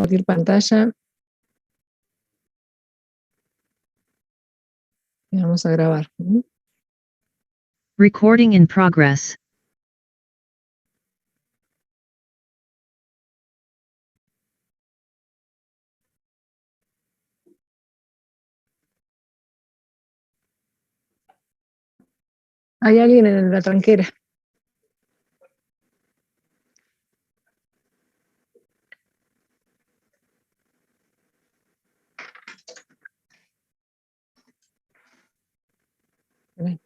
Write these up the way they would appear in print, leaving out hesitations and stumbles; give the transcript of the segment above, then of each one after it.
compartir pantalla. Y vamos a grabar. Recording in progress. Hay alguien en la tranquera. Bien.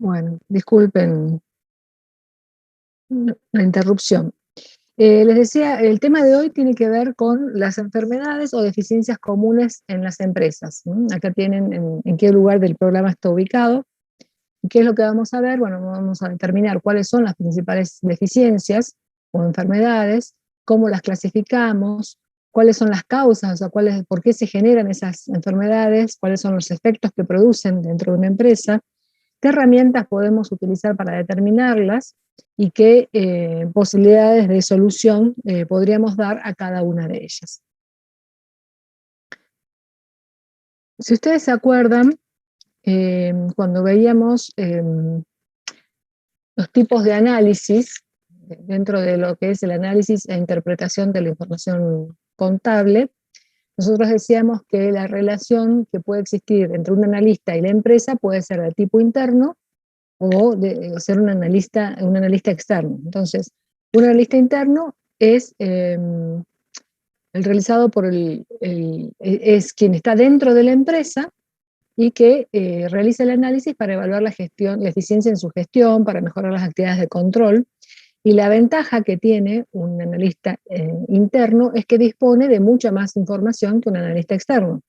Bueno, disculpen la interrupción. Les decía, el tema de hoy tiene que ver con las enfermedades o deficiencias comunes en las empresas. Acá tienen en qué lugar del programa está ubicado. ¿Y qué es lo que vamos a ver? Bueno, vamos a determinar cuáles son las principales deficiencias o enfermedades, cómo las clasificamos, cuáles son las causas, o sea, por qué se generan esas enfermedades, cuáles son los efectos que producen dentro de una empresa, qué herramientas podemos utilizar para determinarlas y qué posibilidades de solución podríamos dar a cada una de ellas. Si ustedes se acuerdan, cuando veíamos los tipos de análisis, dentro de lo que es el análisis e interpretación de la información contable, nosotros decíamos que la relación que puede existir entre un analista y la empresa puede ser de tipo interno o de ser un analista externo. Entonces, un analista interno es el realizado por es quien está dentro de la empresa y que realiza el análisis para evaluar la eficiencia en su gestión, para mejorar las actividades de control. Y la ventaja que tiene un analista interno es que dispone de mucha más información que un analista externo,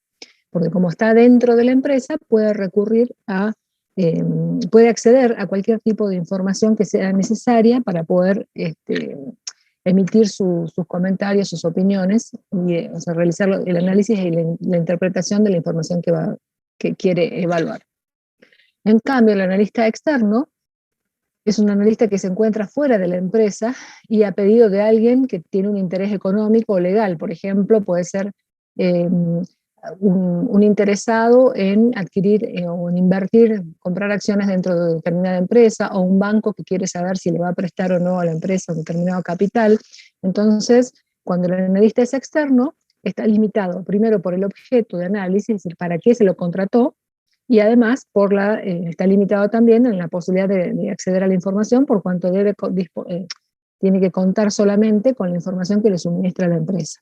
porque como está dentro de la empresa, puede puede acceder a cualquier tipo de información que sea necesaria para poder emitir sus comentarios, sus opiniones, y, o sea, realizar el análisis y la interpretación de la información que quiere evaluar. En cambio, el analista externo es un analista que se encuentra fuera de la empresa y a pedido de alguien que tiene un interés económico o legal. Por ejemplo, puede ser un interesado en adquirir o en invertir, comprar acciones dentro de determinada empresa, o un banco que quiere saber si le va a prestar o no a la empresa un determinado capital. Entonces, cuando el analista es externo, está limitado primero por el objeto de análisis, es decir, para qué se lo contrató, y además está limitado también en la posibilidad de acceder a la información, por cuanto tiene que contar solamente con la información que le suministra la empresa.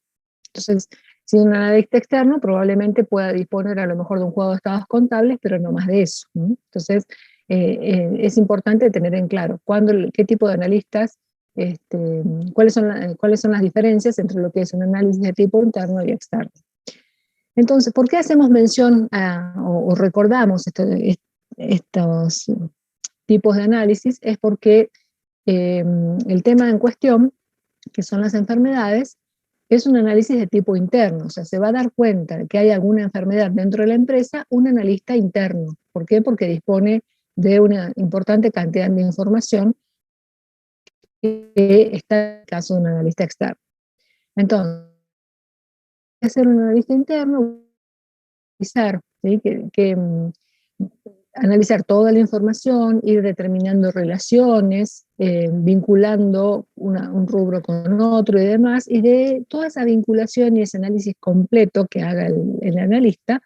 Entonces, si un analista externo probablemente pueda disponer a lo mejor de un juego de estados contables, pero no más de eso. Entonces, es importante tener en claro qué tipo de analistas, cuáles son las diferencias entre lo que es un análisis de tipo interno y externo. Entonces, ¿por qué hacemos mención o recordamos estos tipos de análisis? Es porque el tema en cuestión, que son las enfermedades, es un análisis de tipo interno, o sea, se va a dar cuenta de que hay alguna enfermedad dentro de la empresa un analista interno. ¿Por qué? Porque dispone de una importante cantidad de información que está en el caso de un analista externo. Entonces, hacer un analista interno, analizar, ¿sí? Analizar toda la información, ir determinando relaciones, vinculando un rubro con otro y demás, y de toda esa vinculación y ese análisis completo que haga el analista,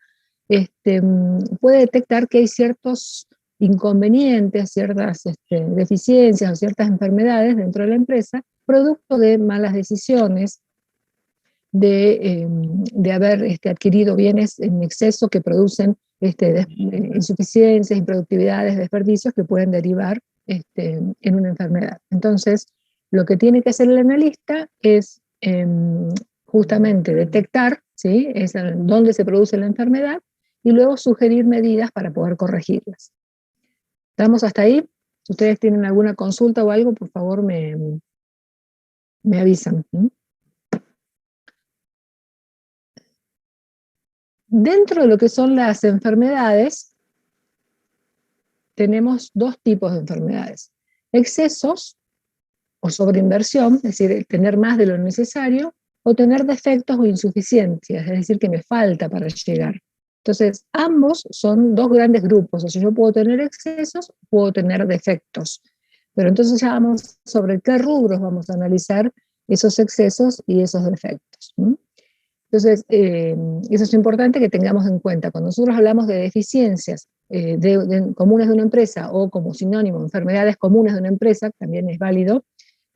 puede detectar que hay ciertos inconvenientes, ciertas deficiencias o ciertas enfermedades dentro de la empresa, producto de malas decisiones, de haber adquirido bienes en exceso que producen insuficiencias, improductividades, desperdicios que pueden derivar en una enfermedad. Entonces, lo que tiene que hacer el analista es justamente detectar, ¿sí?, dónde se produce la enfermedad y luego sugerir medidas para poder corregirlas. ¿Estamos hasta ahí? Si ustedes tienen alguna consulta o algo, por favor me avisan. Dentro de lo que son las enfermedades, tenemos dos tipos de enfermedades. Excesos o sobreinversión, es decir, tener más de lo necesario, o tener defectos o insuficiencias, es decir, que me falta para llegar. Entonces, ambos son dos grandes grupos, o sea, yo puedo tener excesos, puedo tener defectos. Pero entonces ya vamos sobre qué rubros vamos a analizar esos excesos y esos defectos. Entonces, eso es importante que tengamos en cuenta. Cuando nosotros hablamos de deficiencias comunes de una empresa o como sinónimo enfermedades comunes de una empresa, también es válido,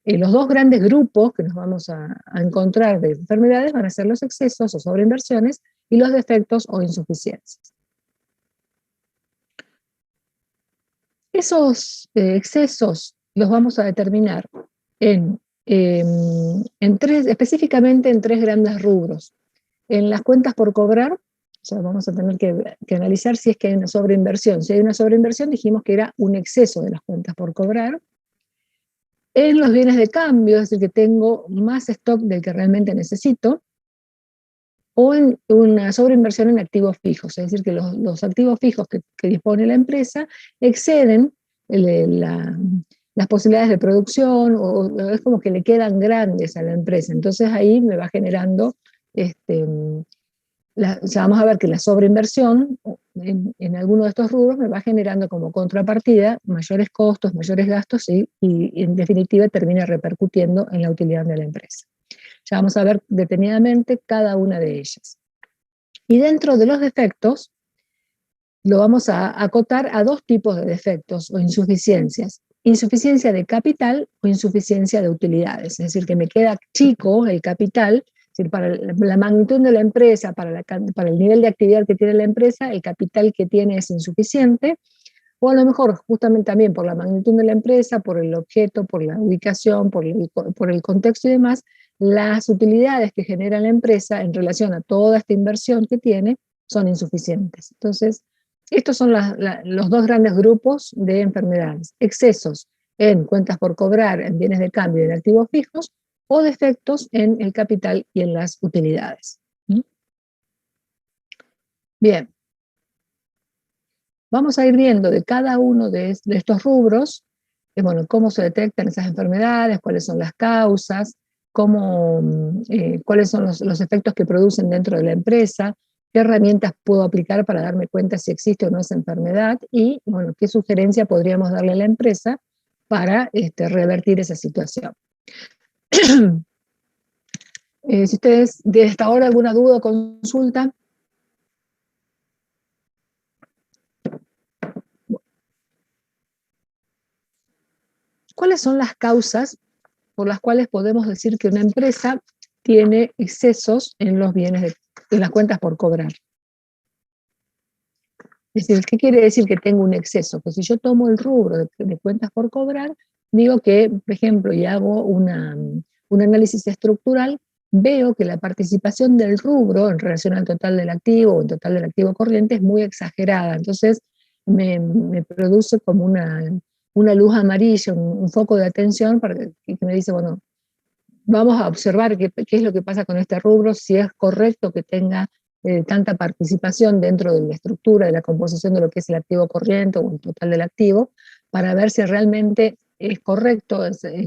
los dos grandes grupos que nos vamos a encontrar de enfermedades van a ser los excesos o sobreinversiones y los defectos o insuficiencias. Esos excesos los vamos a determinar específicamente en tres grandes rubros. En las cuentas por cobrar, o sea, vamos a tener que analizar si es que hay una sobreinversión. Si hay una sobreinversión, dijimos que era un exceso de las cuentas por cobrar. En los bienes de cambio, es decir, que tengo más stock del que realmente necesito, o en una sobreinversión en activos fijos, es decir, que los activos fijos que dispone la empresa exceden las posibilidades de producción, o es como que le quedan grandes a la empresa. Entonces ahí me va generando, ya vamos a ver que la sobreinversión en alguno de estos rubros me va generando como contrapartida mayores costos, mayores gastos y en definitiva termina repercutiendo en la utilidad de la empresa. Ya vamos a ver detenidamente cada una de ellas. Y dentro de los defectos, lo vamos a acotar a dos tipos de defectos o insuficiencias. Insuficiencia de capital o insuficiencia de utilidades. Es decir, que me queda chico el capital, es decir, para la magnitud de la empresa, para el nivel de actividad que tiene la empresa, el capital que tiene es insuficiente, o a lo mejor justamente también por la magnitud de la empresa, por el objeto, por la ubicación, por el contexto y demás, las utilidades que genera la empresa en relación a toda esta inversión que tiene son insuficientes. Entonces, estos son los dos grandes grupos de enfermedades: excesos en cuentas por cobrar, en bienes de cambio y en activos fijos, o defectos en el capital y en las utilidades. Bien, vamos a ir viendo de cada uno de estos rubros, bueno, cómo se detectan esas enfermedades, cuáles son las causas, cuáles son los efectos que producen dentro de la empresa, qué herramientas puedo aplicar para darme cuenta si existe o no esa enfermedad y, bueno, qué sugerencia podríamos darle a la empresa para revertir esa situación. Si ustedes de hasta ahora alguna duda o consulta. ¿Cuáles son las causas por las cuales podemos decir que una empresa tiene excesos en los bienes en las cuentas por cobrar? Es decir, ¿qué quiere decir que tengo un exceso? Que si yo tomo el rubro de cuentas por cobrar, digo que, por ejemplo, y hago un análisis estructural, veo que la participación del rubro en relación al total del activo o el total del activo corriente es muy exagerada. Entonces me produce como una luz amarilla, un foco de atención que me dice, bueno, vamos a observar qué es lo que pasa con este rubro, si es correcto que tenga tanta participación dentro de la estructura, de la composición de lo que es el activo corriente o el total del activo, para ver si realmente es correcto,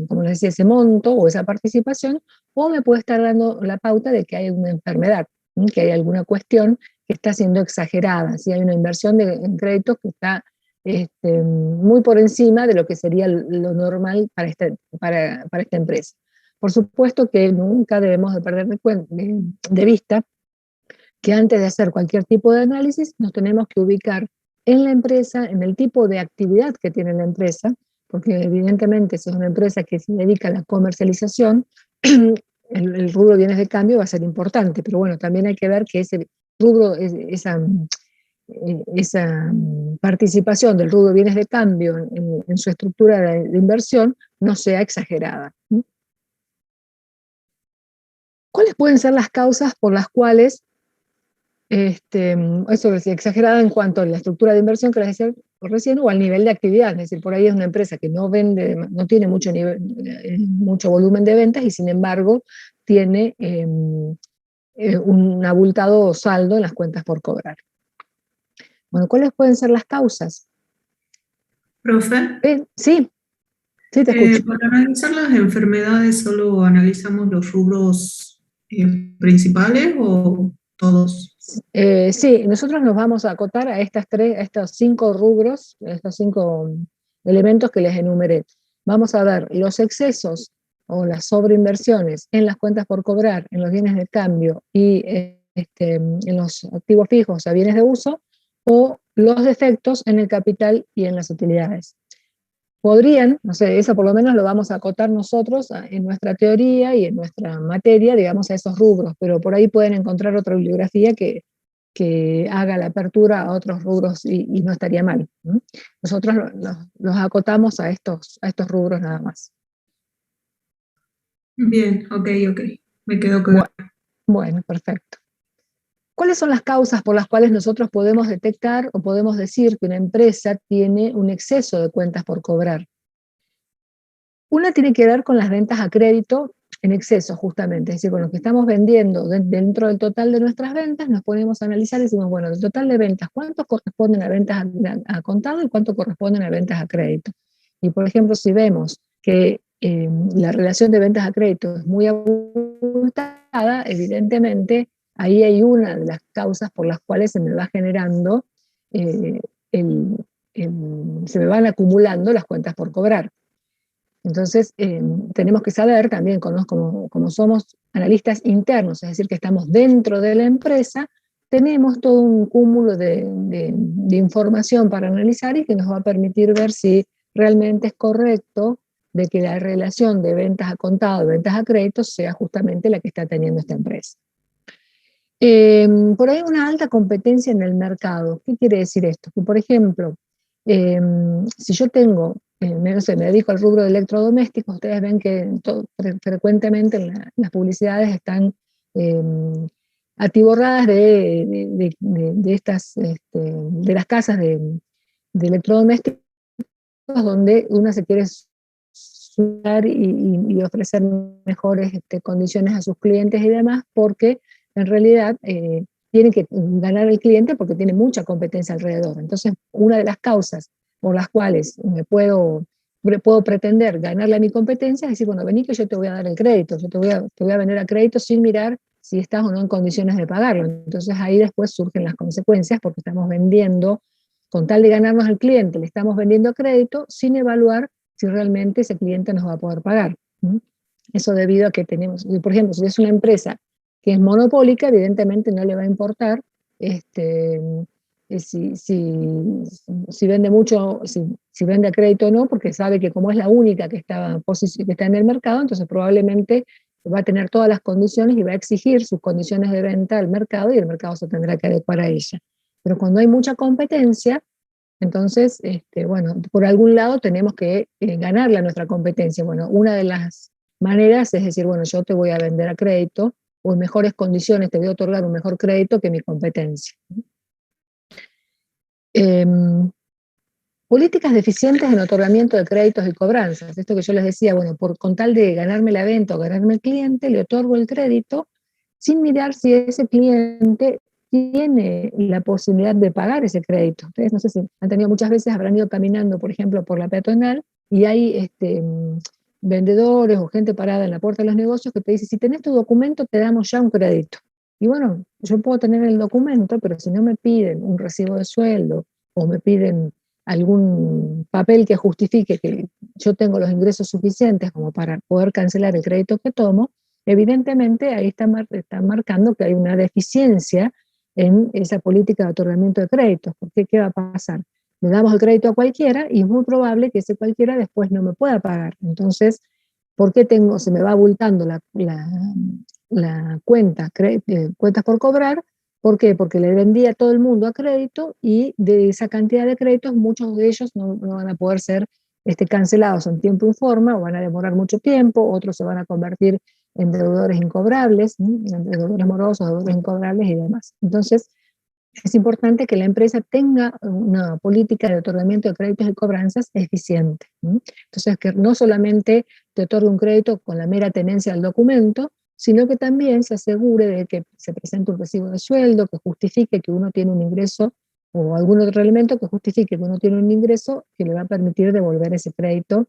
como les decía, ese monto o esa participación, o me puede estar dando la pauta de que hay una enfermedad, que hay alguna cuestión que está siendo exagerada, si hay una inversión en créditos que está muy por encima de lo que sería lo normal para esta empresa. Por supuesto que nunca debemos de perder de vista que antes de hacer cualquier tipo de análisis nos tenemos que ubicar en la empresa, en el tipo de actividad que tiene la empresa, porque evidentemente si es una empresa que se dedica a la comercialización, el rubro de bienes de cambio va a ser importante, pero bueno, también hay que ver que ese rubro, esa participación del rubro de bienes de cambio en su estructura de inversión no sea exagerada. ¿Cuáles pueden ser las causas por las cuales, eso es exagerada en cuanto a la estructura de inversión que les decía recién, o al nivel de actividad? Es decir, por ahí es una empresa que no vende, no tiene mucho volumen de ventas y sin embargo tiene un abultado saldo en las cuentas por cobrar. Bueno, ¿cuáles pueden ser las causas? Profe, Sí, sí, te escucho. para analizar las enfermedades, ¿solo analizamos los rubros principales o todos? Sí, nosotros nos vamos a acotar a estos 5 rubros, a estos 5 elementos que les enumeré. Vamos a ver los excesos o las sobreinversiones en las cuentas por cobrar, en los bienes de cambio y en los activos fijos a bienes de uso, o los defectos en el capital y en las utilidades. Podrían, no sé, eso por lo menos lo vamos a acotar nosotros en nuestra teoría y en nuestra materia, digamos, a esos rubros, pero por ahí pueden encontrar otra bibliografía que haga la apertura a otros rubros y no estaría mal. Nosotros los acotamos a estos rubros nada más. Bien, ok, me quedo claro. Bueno, bueno, perfecto. ¿Cuáles son las causas por las cuales nosotros podemos detectar o podemos decir que una empresa tiene un exceso de cuentas por cobrar? Una tiene que ver con las ventas a crédito en exceso, justamente, es decir, con lo que estamos vendiendo dentro del total de nuestras ventas, nos ponemos a analizar y decimos, bueno, del total de ventas, ¿cuánto corresponden a ventas a contado y cuánto corresponden a ventas a crédito? Y, por ejemplo, si vemos que la relación de ventas a crédito es muy abultada, evidentemente, ahí hay una de las causas por las cuales se me va generando, eh, el, se me van acumulando las cuentas por cobrar. Entonces, tenemos que saber también, como somos analistas internos, es decir, que estamos dentro de la empresa, tenemos todo un cúmulo de información para analizar y que nos va a permitir ver si realmente es correcto de que la relación de ventas a contado, de ventas a crédito, sea justamente la que está teniendo esta empresa. Por ahí una alta competencia en el mercado. ¿Qué quiere decir esto? Que, por ejemplo, si yo tengo, no sé, me dedico al rubro de electrodomésticos, ustedes ven que frecuentemente en las publicidades están eh, atiborradas de estas, de las casas de electrodomésticos donde uno se quiere sumar y ofrecer mejores condiciones a sus clientes y demás, porque en realidad tiene que ganar el cliente porque tiene mucha competencia alrededor. Entonces, una de las causas por las cuales puedo pretender ganarle a mi competencia es decir, bueno, vení que yo te voy a dar el crédito, yo te voy a vender a crédito sin mirar si estás o no en condiciones de pagarlo. Entonces ahí después surgen las consecuencias porque estamos vendiendo, con tal de ganarnos al cliente, le estamos vendiendo a crédito sin evaluar si realmente ese cliente nos va a poder pagar. Eso debido a que tenemos, por ejemplo, si es una empresa que es monopólica, evidentemente no le va a importar si vende mucho, si vende a crédito o no, porque sabe que como es la única que está en el mercado, entonces probablemente va a tener todas las condiciones y va a exigir sus condiciones de venta al mercado y el mercado se tendrá que adecuar a ella. Pero cuando hay mucha competencia, entonces, bueno, por algún lado tenemos que ganarle a nuestra competencia. Bueno, una de las maneras es decir, bueno, yo te voy a vender a crédito o en mejores condiciones, te voy a otorgar un mejor crédito que mi competencia. Políticas deficientes en otorgamiento de créditos y cobranzas. Esto que yo les decía, bueno, con tal de ganarme la venta o ganarme el cliente, le otorgo el crédito sin mirar si ese cliente tiene la posibilidad de pagar ese crédito. Ustedes no sé si han tenido muchas veces, habrán ido caminando, por ejemplo, por la peatonal y hay vendedores o gente parada en la puerta de los negocios que te dice, si tenés tu documento te damos ya un crédito. Y bueno, yo puedo tener el documento, pero si no me piden un recibo de sueldo o me piden algún papel que justifique que yo tengo los ingresos suficientes como para poder cancelar el crédito que tomo, evidentemente ahí está marcando que hay una deficiencia en esa política de otorgamiento de créditos, porque ¿qué va a pasar? Le damos el crédito a cualquiera y es muy probable que ese cualquiera después no me pueda pagar. Entonces, ¿por qué se me va abultando la cuentas por cobrar? ¿Por qué? Porque le vendía a todo el mundo a crédito y de esa cantidad de créditos muchos de ellos no van a poder ser cancelados en tiempo y forma, o van a demorar mucho tiempo, otros se van a convertir en deudores incobrables, en deudores morosos, deudores incobrables y demás. Entonces, es importante que la empresa tenga una política de otorgamiento de créditos y cobranzas eficiente. Entonces, que no solamente te otorgue un crédito con la mera tenencia del documento, sino que también se asegure de que se presente un recibo de sueldo, que justifique que uno tiene un ingreso o algún otro elemento que justifique que uno tiene un ingreso que le va a permitir devolver ese crédito,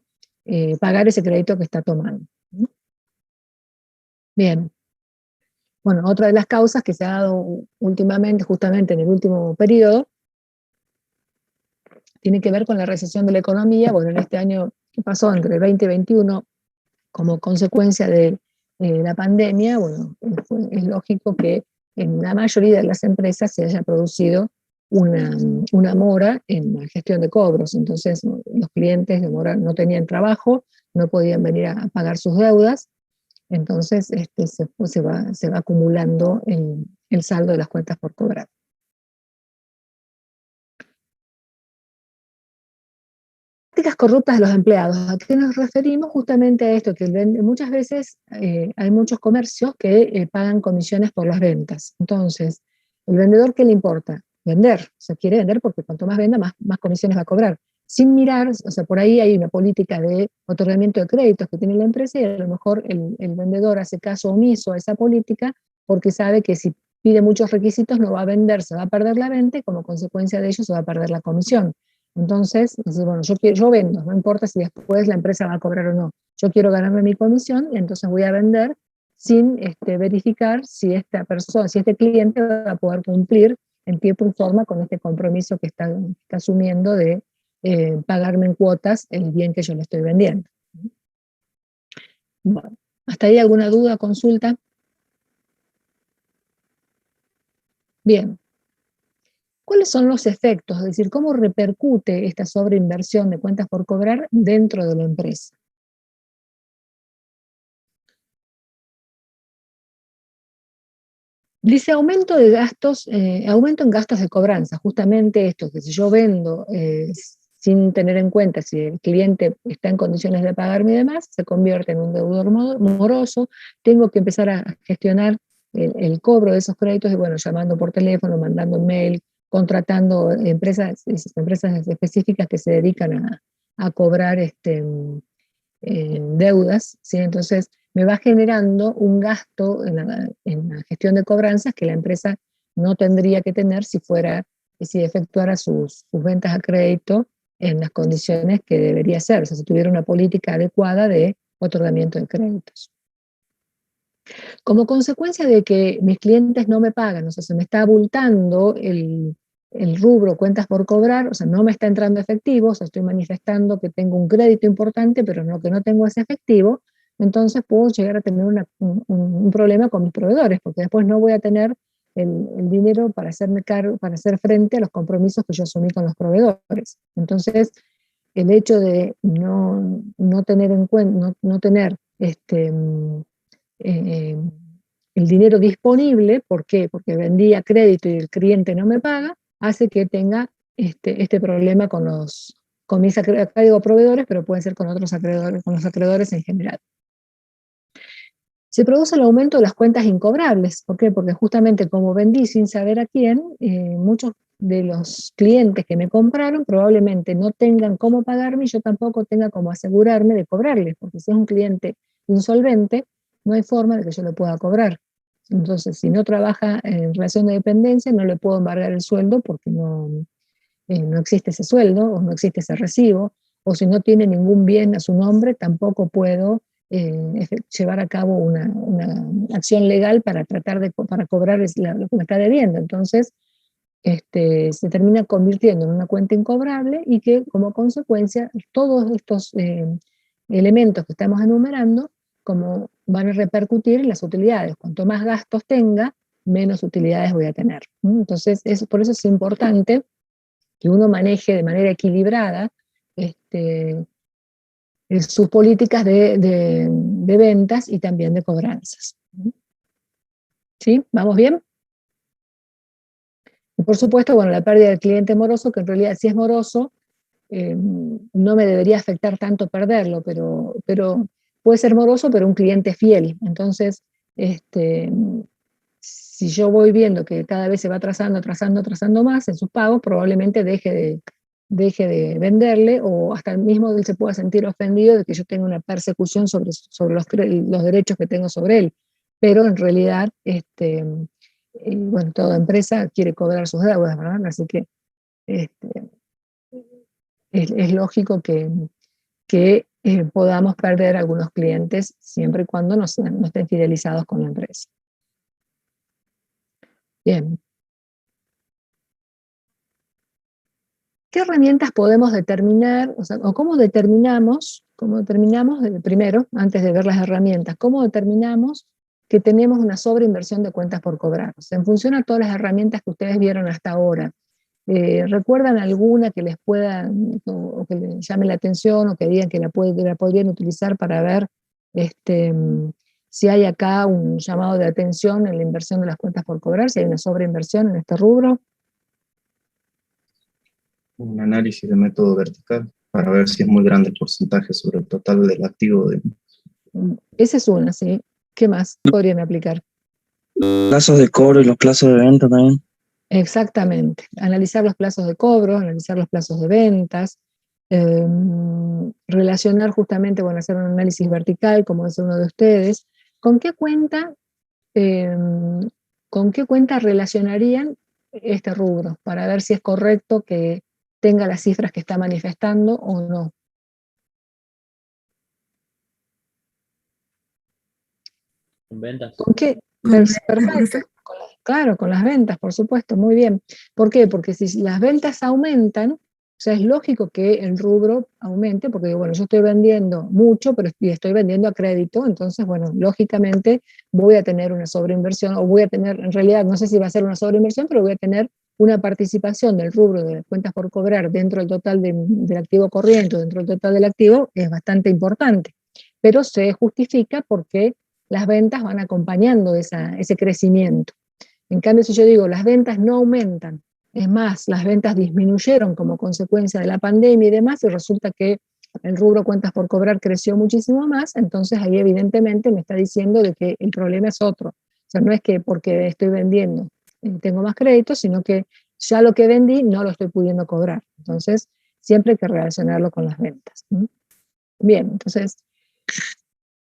pagar ese crédito que está tomando. Bien. Bueno, otra de las causas que se ha dado últimamente, justamente en el último periodo, tiene que ver con la recesión de la economía. Bueno, en este año que pasó, entre el 20 y 21, como consecuencia de la pandemia, bueno, es lógico que en la mayoría de las empresas se haya producido una mora en la gestión de cobros. Entonces, los clientes no tenían trabajo, no podían venir a pagar sus deudas. Entonces, se va acumulando el saldo de las cuentas por cobrar. Prácticas corruptas de los empleados. ¿A qué nos referimos? Justamente a esto, que muchas veces hay muchos comercios que pagan comisiones por las ventas. Entonces, ¿el vendedor qué le importa? Vender. O sea, quiere vender porque cuanto más venda, más comisiones va a cobrar. Sin mirar, o sea, por ahí hay una política de otorgamiento de créditos que tiene la empresa y a lo mejor el vendedor hace caso omiso a esa política porque sabe que si pide muchos requisitos no va a vender, se va a perder la venta y como consecuencia de ello se va a perder la comisión. Entonces, bueno, yo vendo, no importa si después la empresa va a cobrar o no. Yo quiero ganarme mi comisión y entonces voy a vender sin verificar si esta persona, si este cliente va a poder cumplir en tiempo y forma con este compromiso que está asumiendo de pagarme en cuotas el bien que yo le estoy vendiendo. Bueno, ¿hasta ahí alguna duda, consulta? Bien. ¿Cuáles son los efectos? Es decir, ¿cómo repercute esta sobreinversión de cuentas por cobrar dentro de la empresa? Dice aumento de gastos, aumento en gastos de cobranza, justamente esto, que si yo vendo sin tener en cuenta si el cliente está en condiciones de pagarme y demás, se convierte en un deudor moroso, tengo que empezar a gestionar el cobro de esos créditos y bueno, llamando por teléfono, mandando mail, contratando empresas específicas que se dedican a cobrar deudas, ¿sí? Entonces me va generando un gasto en la gestión de cobranzas que la empresa no tendría que tener si efectuara sus ventas a crédito en las condiciones que debería ser, o sea, si tuviera una política adecuada de otorgamiento de créditos. Como consecuencia de que mis clientes no me pagan, o sea, se me está abultando el rubro cuentas por cobrar, o sea, no me está entrando efectivo, o sea, estoy manifestando que tengo un crédito importante, pero no que no tengo ese efectivo, entonces puedo llegar a tener un problema con mis proveedores, porque después no voy a tener el dinero para para hacer frente a los compromisos que yo asumí con los proveedores. Entonces, el hecho de no tener en cuenta, no tener eh, el dinero disponible, ¿por qué? Porque vendí a crédito y el cliente no me paga, hace que tenga este problema con mis acá digo proveedores, pero pueden ser con otros acreedores, con los acreedores en general. Se produce el aumento de las cuentas incobrables. ¿Por qué? Porque justamente como vendí sin saber a quién, muchos de los clientes que me compraron probablemente no tengan cómo pagarme y yo tampoco tenga cómo asegurarme de cobrarles, porque si es un cliente insolvente, no hay forma de que yo le pueda cobrar. Entonces, si no trabaja en relación de dependencia, no le puedo embargar el sueldo porque no existe ese sueldo o no existe ese recibo, o si no tiene ningún bien a su nombre, tampoco puedo llevar a cabo una acción legal para tratar para cobrar lo que me está debiendo. Entonces, se termina convirtiendo en una cuenta incobrable y que como consecuencia todos estos elementos que estamos enumerando como van a repercutir en las utilidades. Cuanto más gastos tenga, menos utilidades voy a tener. Entonces, por eso es importante que uno maneje de manera equilibrada sus políticas de ventas y también de cobranzas. ¿Sí? ¿Vamos bien? Y por supuesto, bueno, la pérdida del cliente moroso, que en realidad si es moroso, no me debería afectar tanto perderlo, pero puede ser moroso, pero un cliente fiel. Entonces, este, si yo voy viendo que cada vez se va atrasando más en sus pagos, probablemente deje de venderle, o hasta el mismo él se pueda sentir ofendido de que yo tenga una persecución sobre los derechos que tengo sobre él. Pero en realidad, bueno, toda empresa quiere cobrar sus deudas, ¿verdad? Así que este, es lógico que podamos perder algunos clientes siempre y cuando no estén fidelizados con la empresa. Bien. ¿Qué herramientas podemos determinar, o sea, o cómo determinamos, primero, antes de ver las herramientas, cómo determinamos que tenemos una sobreinversión de cuentas por cobrar? O sea, en función a todas las herramientas que ustedes vieron hasta ahora, ¿recuerdan alguna que les pueda, o que les llame la atención, o que digan que la podrían utilizar para ver si hay acá un llamado de atención en la inversión de las cuentas por cobrar, si hay una sobreinversión en este rubro? Un análisis de método vertical para ver si es muy grande el porcentaje sobre el total del activo. Esa es una, ¿sí? ¿Qué más podrían aplicar? Plazos de cobro y los plazos de venta también. Exactamente. Analizar los plazos de cobro, analizar los plazos de ventas, relacionar justamente, bueno, hacer un análisis vertical, como es uno de ustedes. ¿Con qué cuenta, relacionarían este rubro? Para ver si es correcto que tenga las cifras que está manifestando o no. Con ventas. ¿Con qué? Perfecto. Claro, con las ventas, por supuesto, muy bien. ¿Por qué? Porque si las ventas aumentan, o sea, es lógico que el rubro aumente, porque bueno, yo estoy vendiendo mucho, pero estoy vendiendo a crédito, entonces, bueno, lógicamente voy a tener una sobreinversión, o voy a tener, en realidad, no sé si va a ser una sobreinversión, pero voy a tener una participación del rubro de cuentas por cobrar dentro del total del activo corriente, dentro del total del activo, es bastante importante. Pero se justifica porque las ventas van acompañando ese crecimiento. En cambio, si yo digo, las ventas no aumentan, es más, las ventas disminuyeron como consecuencia de la pandemia y demás, y resulta que el rubro cuentas por cobrar creció muchísimo más, entonces ahí evidentemente me está diciendo de que el problema es otro. O sea, no es que porque estoy vendiendo tengo más créditos, sino que ya lo que vendí no lo estoy pudiendo cobrar. Entonces, siempre hay que relacionarlo con las ventas. Bien, entonces,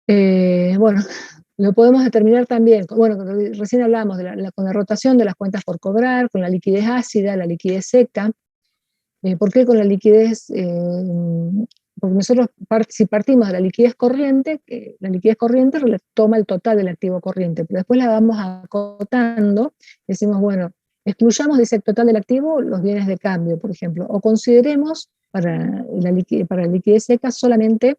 bueno, lo podemos determinar también, bueno, recién hablábamos con la rotación de las cuentas por cobrar, con la liquidez ácida, la liquidez seca. ¿Por qué con la liquidez? Porque nosotros, si partimos de la liquidez corriente toma el total del activo corriente, pero después la vamos acotando, decimos, bueno, excluyamos de ese total del activo los bienes de cambio, por ejemplo, o consideremos para la liquidez seca solamente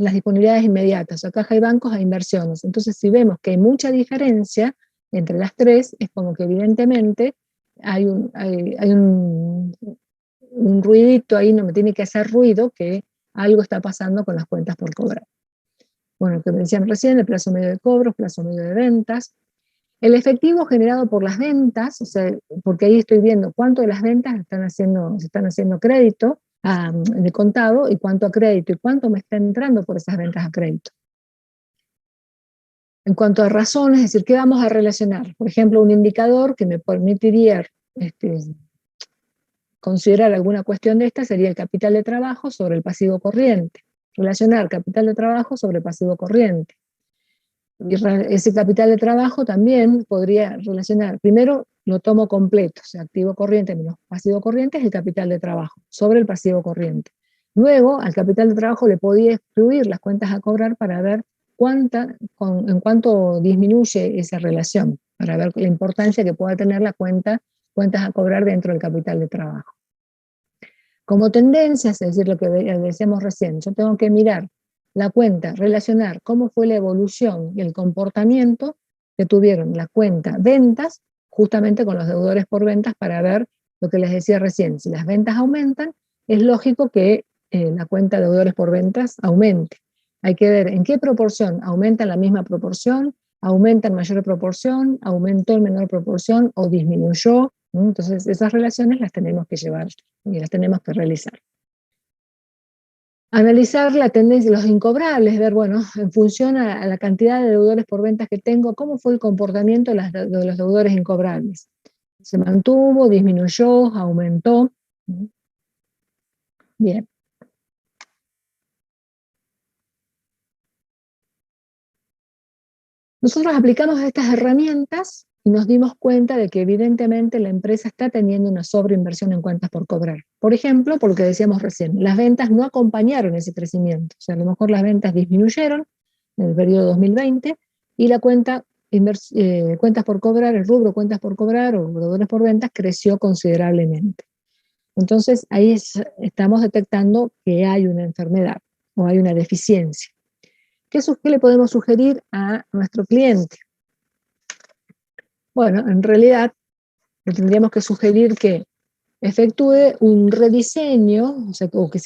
las disponibilidades inmediatas, a caja y bancos a inversiones. Entonces, si vemos que hay mucha diferencia entre las tres, es como que evidentemente hay un ruidito ahí, no me tiene que hacer ruido, que algo está pasando con las cuentas por cobrar. Bueno, que me decían recién, el plazo medio de cobros, plazo medio de ventas. El efectivo generado por las ventas, o sea, porque ahí estoy viendo cuánto de las ventas se están haciendo crédito, de contado, y cuánto a crédito, y cuánto me está entrando por esas ventas a crédito. En cuanto a razones, es decir, ¿qué vamos a relacionar? Por ejemplo, un indicador que me permitiría considerar alguna cuestión de esta sería el capital de trabajo sobre el pasivo corriente. Relacionar capital de trabajo sobre pasivo corriente. Y ese capital de trabajo también podría relacionar, primero lo tomo completo, o sea, activo corriente menos pasivo corriente es el capital de trabajo, sobre el pasivo corriente. Luego, al capital de trabajo le podía excluir las cuentas a cobrar para ver en cuánto disminuye esa relación, para ver la importancia que pueda tener cuentas a cobrar dentro del capital de trabajo. Como tendencias, es decir, lo que decíamos recién, yo tengo que mirar la cuenta, relacionar cómo fue la evolución y el comportamiento que tuvieron la cuenta ventas justamente con los deudores por ventas para ver lo que les decía recién. Si las ventas aumentan, es lógico que la cuenta de deudores por ventas aumente. Hay que ver en qué proporción aumenta, la misma proporción, aumenta en mayor proporción, aumentó en menor proporción o disminuyó. Entonces esas relaciones las tenemos que llevar y las tenemos que realizar. Analizar la tendencia, los incobrables, ver, bueno, en función a la cantidad de deudores por ventas que tengo, cómo fue el comportamiento de los deudores incobrables. ¿Se mantuvo, disminuyó, aumentó? Bien. Nosotros aplicamos estas herramientas y nos dimos cuenta de que evidentemente la empresa está teniendo una sobreinversión en cuentas por cobrar. Por ejemplo, por lo que decíamos recién, las ventas no acompañaron ese crecimiento. O sea, a lo mejor las ventas disminuyeron en el periodo 2020 y la cuentas por cobrar, el rubro cuentas por cobrar o deudores por ventas creció considerablemente. Entonces ahí estamos detectando que hay una enfermedad o hay una deficiencia. ¿Qué le podemos sugerir a nuestro cliente? Bueno, en realidad le tendríamos que sugerir que efectúe un rediseño, o que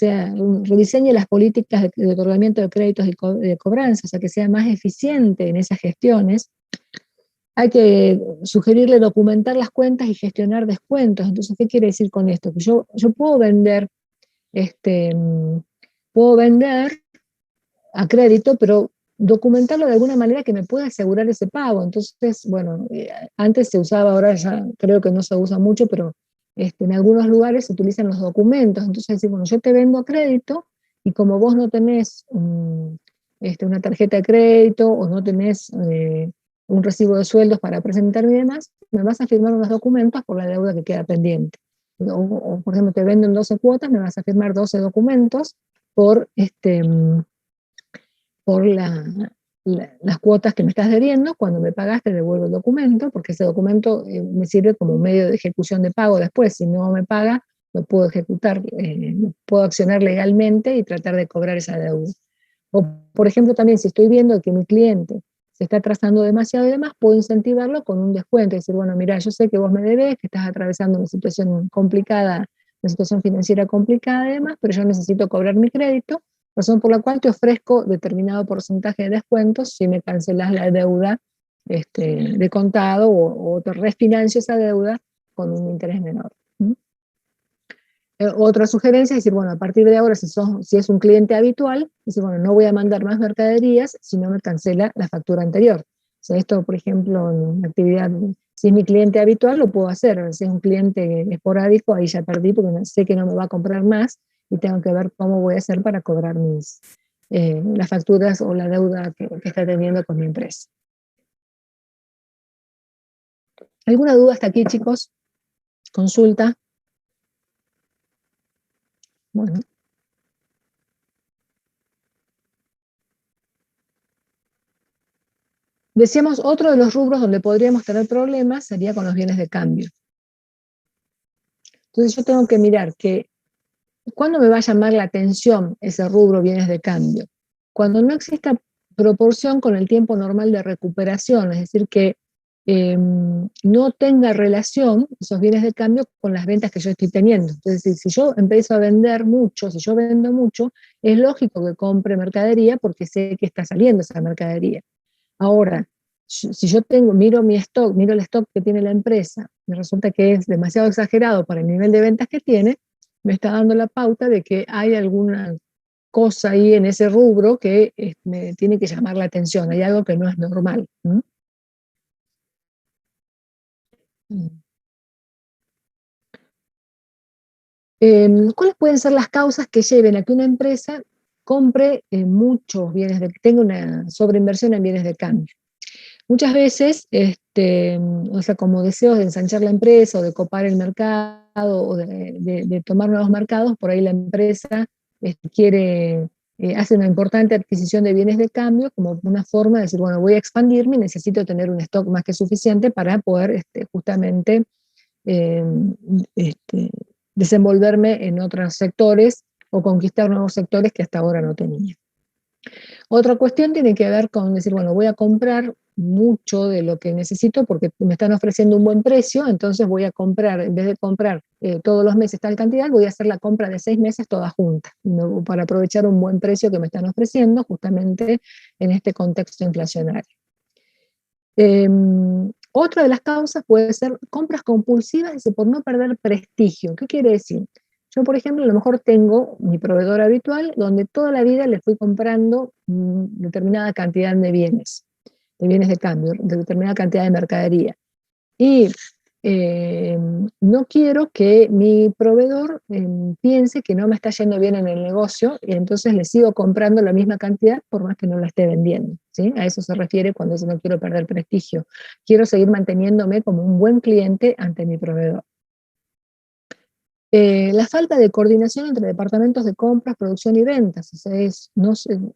rediseñe las políticas de otorgamiento de créditos y de cobranza, o sea, que sea más eficiente en esas gestiones. Hay que sugerirle documentar las cuentas y gestionar descuentos. Entonces, ¿qué quiere decir con esto? Que yo puedo vender a crédito, pero documentarlo de alguna manera que me pueda asegurar ese pago. Entonces, bueno, antes se usaba, ahora ya creo que no se usa mucho, pero en algunos lugares se utilizan los documentos. Entonces, decir, bueno, yo te vendo a crédito y como vos no tenés una tarjeta de crédito o no tenés un recibo de sueldos para presentarme y demás, me vas a firmar unos documentos por la deuda que queda pendiente. O por ejemplo, te vendo en 12 cuotas, me vas a firmar 12 documentos por las cuotas que me estás debiendo. Cuando me pagas te devuelvo el documento, porque ese documento me sirve como medio de ejecución de pago después. Si no me paga, lo puedo ejecutar, puedo accionar legalmente y tratar de cobrar esa deuda. O, por ejemplo, también si estoy viendo que mi cliente se está atrasando demasiado y demás, puedo incentivarlo con un descuento, y decir, bueno, mira, yo sé que vos me debés, que estás atravesando una situación complicada, una situación financiera complicada y demás, pero yo necesito cobrar mi crédito, razón por la cual te ofrezco determinado porcentaje de descuentos si me cancelas la deuda de contado o te refinancio esa deuda con un interés menor. Otra sugerencia es decir, bueno, a partir de ahora, si es un cliente habitual, decir, bueno, no voy a mandar más mercaderías si no me cancela la factura anterior. O sea, esto, por ejemplo, en actividad, si es mi cliente habitual, lo puedo hacer. Si es un cliente esporádico, ahí ya perdí porque sé que no me va a comprar más y tengo que ver cómo voy a hacer para cobrar las facturas o la deuda que está teniendo con mi empresa. ¿Alguna duda hasta aquí, chicos? ¿Consulta? Bueno. Decíamos, otro de los rubros donde podríamos tener problemas sería con los bienes de cambio. Entonces yo tengo que mirar que, ¿cuándo me va a llamar la atención ese rubro bienes de cambio? Cuando no exista proporción con el tiempo normal de recuperación, es decir, que no tenga relación esos bienes de cambio con las ventas que yo estoy teniendo. Entonces, si yo empiezo a vender mucho, si yo vendo mucho, es lógico que compre mercadería porque sé que está saliendo esa mercadería. Ahora, si yo miro el stock que tiene la empresa, y resulta que es demasiado exagerado para el nivel de ventas que tiene, me está dando la pauta de que hay alguna cosa ahí en ese rubro que me tiene que llamar la atención, hay algo que no es normal. ¿Cuáles pueden ser las causas que lleven a que una empresa compre muchos bienes, tenga una sobreinversión en bienes de cambio? Muchas veces, o sea, como deseos de ensanchar la empresa o de copar el mercado o de tomar nuevos mercados, por ahí la empresa hace una importante adquisición de bienes de cambio como una forma de decir, bueno, voy a expandirme y necesito tener un stock más que suficiente para poder justamente desenvolverme en otros sectores o conquistar nuevos sectores que hasta ahora no tenía. Otra cuestión tiene que ver con decir, bueno, voy a comprar mucho de lo que necesito porque me están ofreciendo un buen precio, entonces voy a comprar, en vez de comprar todos los meses tal cantidad, voy a hacer la compra de 6 meses toda junta, para aprovechar un buen precio que me están ofreciendo justamente en este contexto inflacionario. Otra de las causas puede ser compras compulsivas, dice, por no perder prestigio. ¿Qué quiere decir? Yo, por ejemplo, a lo mejor tengo mi proveedor habitual, donde toda la vida le fui comprando determinada cantidad de bienes de cambio, de determinada cantidad de mercadería. Y no quiero que mi proveedor piense que no me está yendo bien en el negocio, y entonces le sigo comprando la misma cantidad por más que no la esté vendiendo, ¿sí? A eso se refiere cuando dice no quiero perder prestigio. Quiero seguir manteniéndome como un buen cliente ante mi proveedor. La falta de coordinación entre departamentos de compras, producción y ventas. O sea,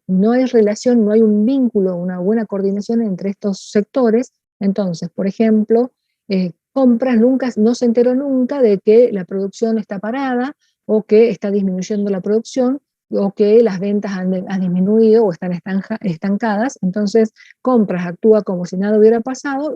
no hay relación, no hay un vínculo, una buena coordinación entre estos sectores. Entonces, por ejemplo, compras no se enteró nunca de que la producción está parada, o que está disminuyendo la producción, o que las ventas han disminuido o están estancadas. Entonces, compras actúa como si nada hubiera pasado,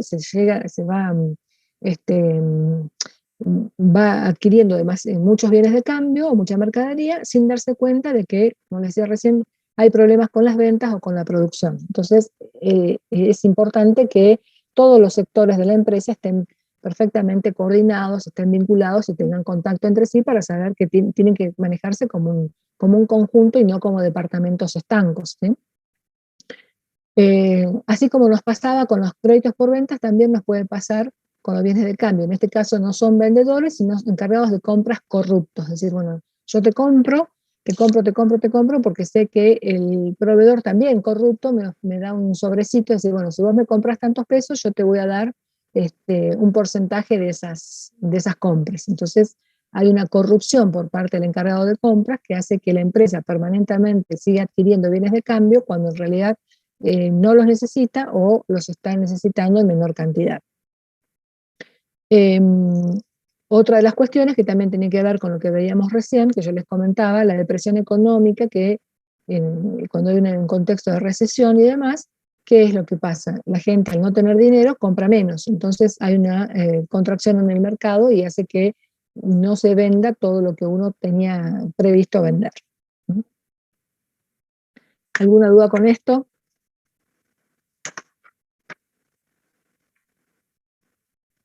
va adquiriendo además muchos bienes de cambio o mucha mercadería sin darse cuenta de que, como les decía recién, hay problemas con las ventas o con la producción. Entonces, es importante que todos los sectores de la empresa estén perfectamente coordinados, estén vinculados y tengan contacto entre sí para saber que tienen que manejarse como un conjunto y no como departamentos estancos, ¿sí? Así como nos pasaba con los créditos por ventas, también nos puede pasar con los bienes de cambio. En este caso no son vendedores, sino encargados de compras corruptos. Es decir, bueno, yo te compro porque sé que el proveedor también corrupto me da un sobrecito, es decir, bueno, si vos me compras tantos pesos, yo te voy a dar un porcentaje de esas compras. Entonces, hay una corrupción por parte del encargado de compras que hace que la empresa permanentemente siga adquiriendo bienes de cambio cuando en realidad no los necesita o los está necesitando en menor cantidad. Otra de las cuestiones que también tiene que ver con lo que veíamos recién, que yo les comentaba, la depresión económica, que cuando hay un contexto de recesión y demás, ¿qué es lo que pasa? La gente al no tener dinero compra menos, entonces hay una contracción en el mercado y hace que no se venda todo lo que uno tenía previsto vender. ¿Alguna duda con esto?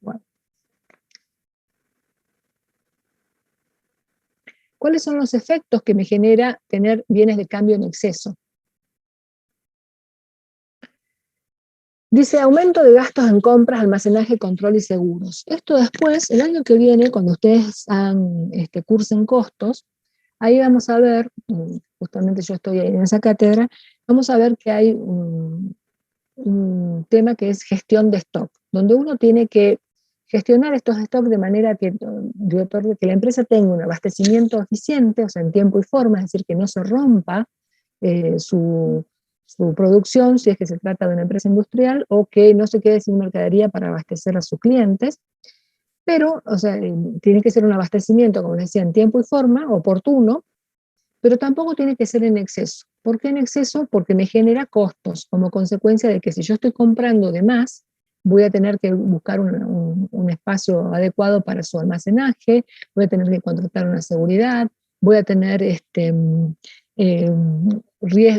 Bueno. ¿Cuáles son los efectos que me genera tener bienes de cambio en exceso? Dice, aumento de gastos en compras, almacenaje, control y seguros. Esto después, el año que viene, cuando ustedes cursen costos, ahí vamos a ver, justamente yo estoy ahí en esa cátedra, vamos a ver que hay un tema que es gestión de stock, donde uno tiene que gestionar estos stocks de manera que la empresa tenga un abastecimiento eficiente, o sea, en tiempo y forma, es decir, que no se rompa su producción, si es que se trata de una empresa industrial, o que no se quede sin mercadería para abastecer a sus clientes, pero, o sea, tiene que ser un abastecimiento, como les decía, en tiempo y forma, oportuno, pero tampoco tiene que ser en exceso. ¿Por qué en exceso? Porque me genera costos, como consecuencia de que si yo estoy comprando de más, voy a tener que buscar un espacio adecuado para su almacenaje, voy a tener que contratar una seguridad, voy a tener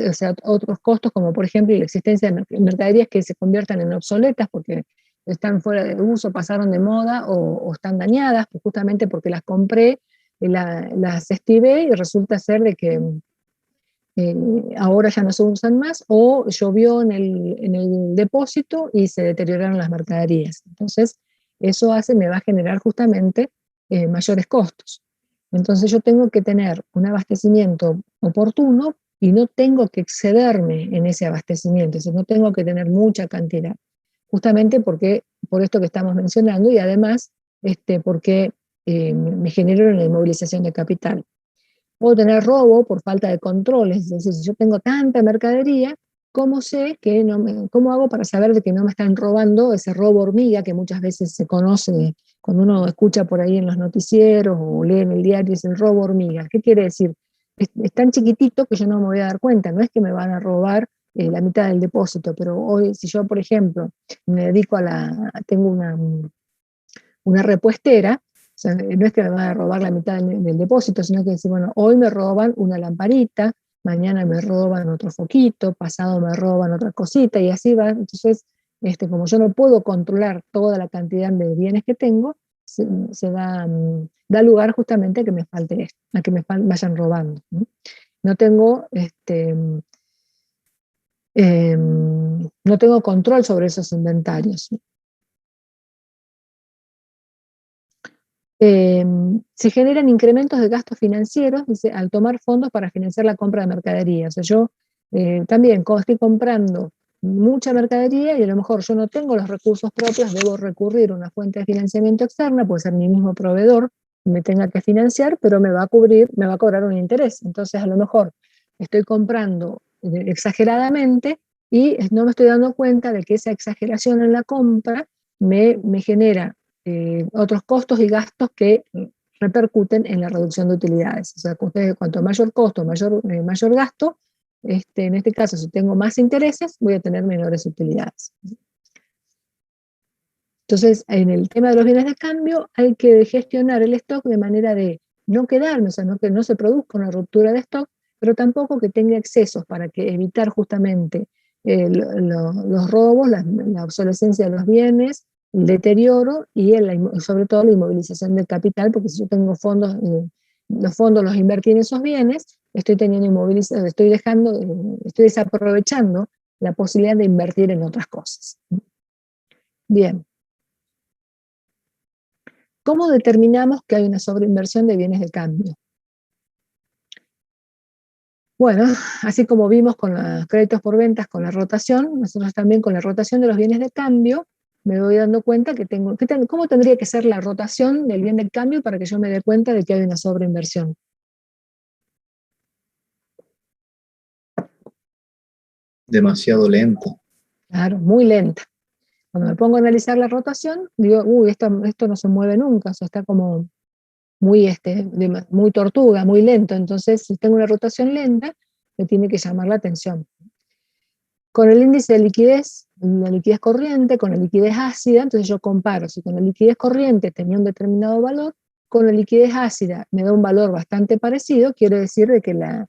o sea, otros costos, como por ejemplo la existencia de mercaderías que se conviertan en obsoletas porque están fuera de uso, pasaron de moda o están dañadas, pues justamente porque las compré, las estimé y resulta ser de que ahora ya no se usan más, o llovió en el depósito y se deterioraron las mercaderías. Entonces, eso me va a generar justamente mayores costos. Entonces yo tengo que tener un abastecimiento oportuno y no tengo que excederme en ese abastecimiento, es decir, no tengo que tener mucha cantidad, justamente por esto que estamos mencionando, y además porque me genera una inmovilización de capital. Puedo tener robo por falta de controles, es decir, si yo tengo tanta mercadería, ¿cómo cómo hago para saber de que no me están robando ese robo hormiga que muchas veces se conoce cuando uno escucha por ahí en los noticieros o lee en el diario, es el robo hormiga? ¿Qué quiere decir? Es tan chiquitito que yo no me voy a dar cuenta, no es que me van a robar la mitad del depósito, pero hoy, si yo, por ejemplo, me dedico tengo una repuestera, o sea, no es que me van a robar la mitad del depósito, sino que decir, bueno, hoy me roban una lamparita, mañana me roban otro foquito, pasado me roban otra cosita, y así va. Entonces, como yo no puedo controlar toda la cantidad de bienes que tengo, da lugar justamente a que me falte esto, a que me vayan robando. No tengo, no tengo control sobre esos inventarios. Se generan incrementos de gastos financieros, dice, al tomar fondos para financiar la compra de mercadería. O sea, yo también estoy comprando mucha mercadería y a lo mejor yo no tengo los recursos propios, debo recurrir a una fuente de financiamiento externa, puede ser mi mismo proveedor, me tenga que financiar, pero me va a cobrar un interés. Entonces, a lo mejor estoy comprando exageradamente y no me estoy dando cuenta de que esa exageración en la compra me genera otros costos y gastos que repercuten en la reducción de utilidades. O sea, cuanto mayor costo, mayor gasto, en este caso, si tengo más intereses, voy a tener menores utilidades. Entonces, en el tema de los bienes de cambio, hay que gestionar el stock de manera de no quedarme, o sea, que no se produzca una ruptura de stock, pero tampoco que tenga excesos para evitar justamente los robos, la obsolescencia de los bienes, el deterioro y sobre todo la inmovilización del capital, porque si yo tengo fondos, los fondos los invertí en esos bienes, estoy desaprovechando la posibilidad de invertir en otras cosas. Bien. ¿Cómo determinamos que hay una sobreinversión de bienes de cambio? Bueno, así como vimos con los créditos por ventas, con la rotación, nosotros también con la rotación de los bienes de cambio, me voy dando cuenta ¿cómo tendría que ser la rotación del bien de cambio para que yo me dé cuenta de que hay una sobreinversión? Demasiado lento. Claro, muy lenta. Cuando me pongo a analizar la rotación, digo, uy, esto no se mueve nunca, o sea, está como muy, muy tortuga, muy lento. Entonces, si tengo una rotación lenta, me tiene que llamar la atención. Con el índice de liquidez, la liquidez corriente, con la liquidez ácida, entonces yo comparo si con la liquidez corriente tenía un determinado valor, con la liquidez ácida me da un valor bastante parecido, quiere decir de que el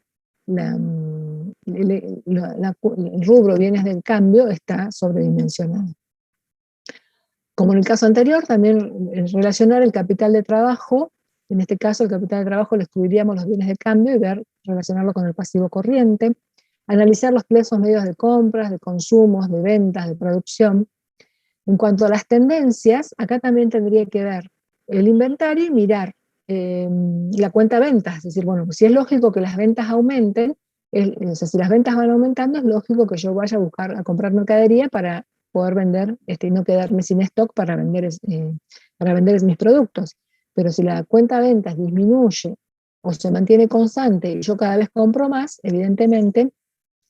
rubro bienes del cambio está sobredimensionado. Como en el caso anterior, también relacionar el capital de trabajo, en este caso el capital de trabajo le excluiríamos los bienes de cambio y relacionarlo con el pasivo corriente, analizar los plazos medios de compras, de consumos, de ventas, de producción. En cuanto a las tendencias, acá también tendría que ver el inventario y mirar la cuenta ventas, es decir, bueno, pues si es lógico que las ventas aumenten, o sea, si las ventas van aumentando, es lógico que yo vaya a comprar mercadería para poder vender y no quedarme sin stock para vender mis productos. Pero si la cuenta de ventas disminuye o se mantiene constante y yo cada vez compro más, evidentemente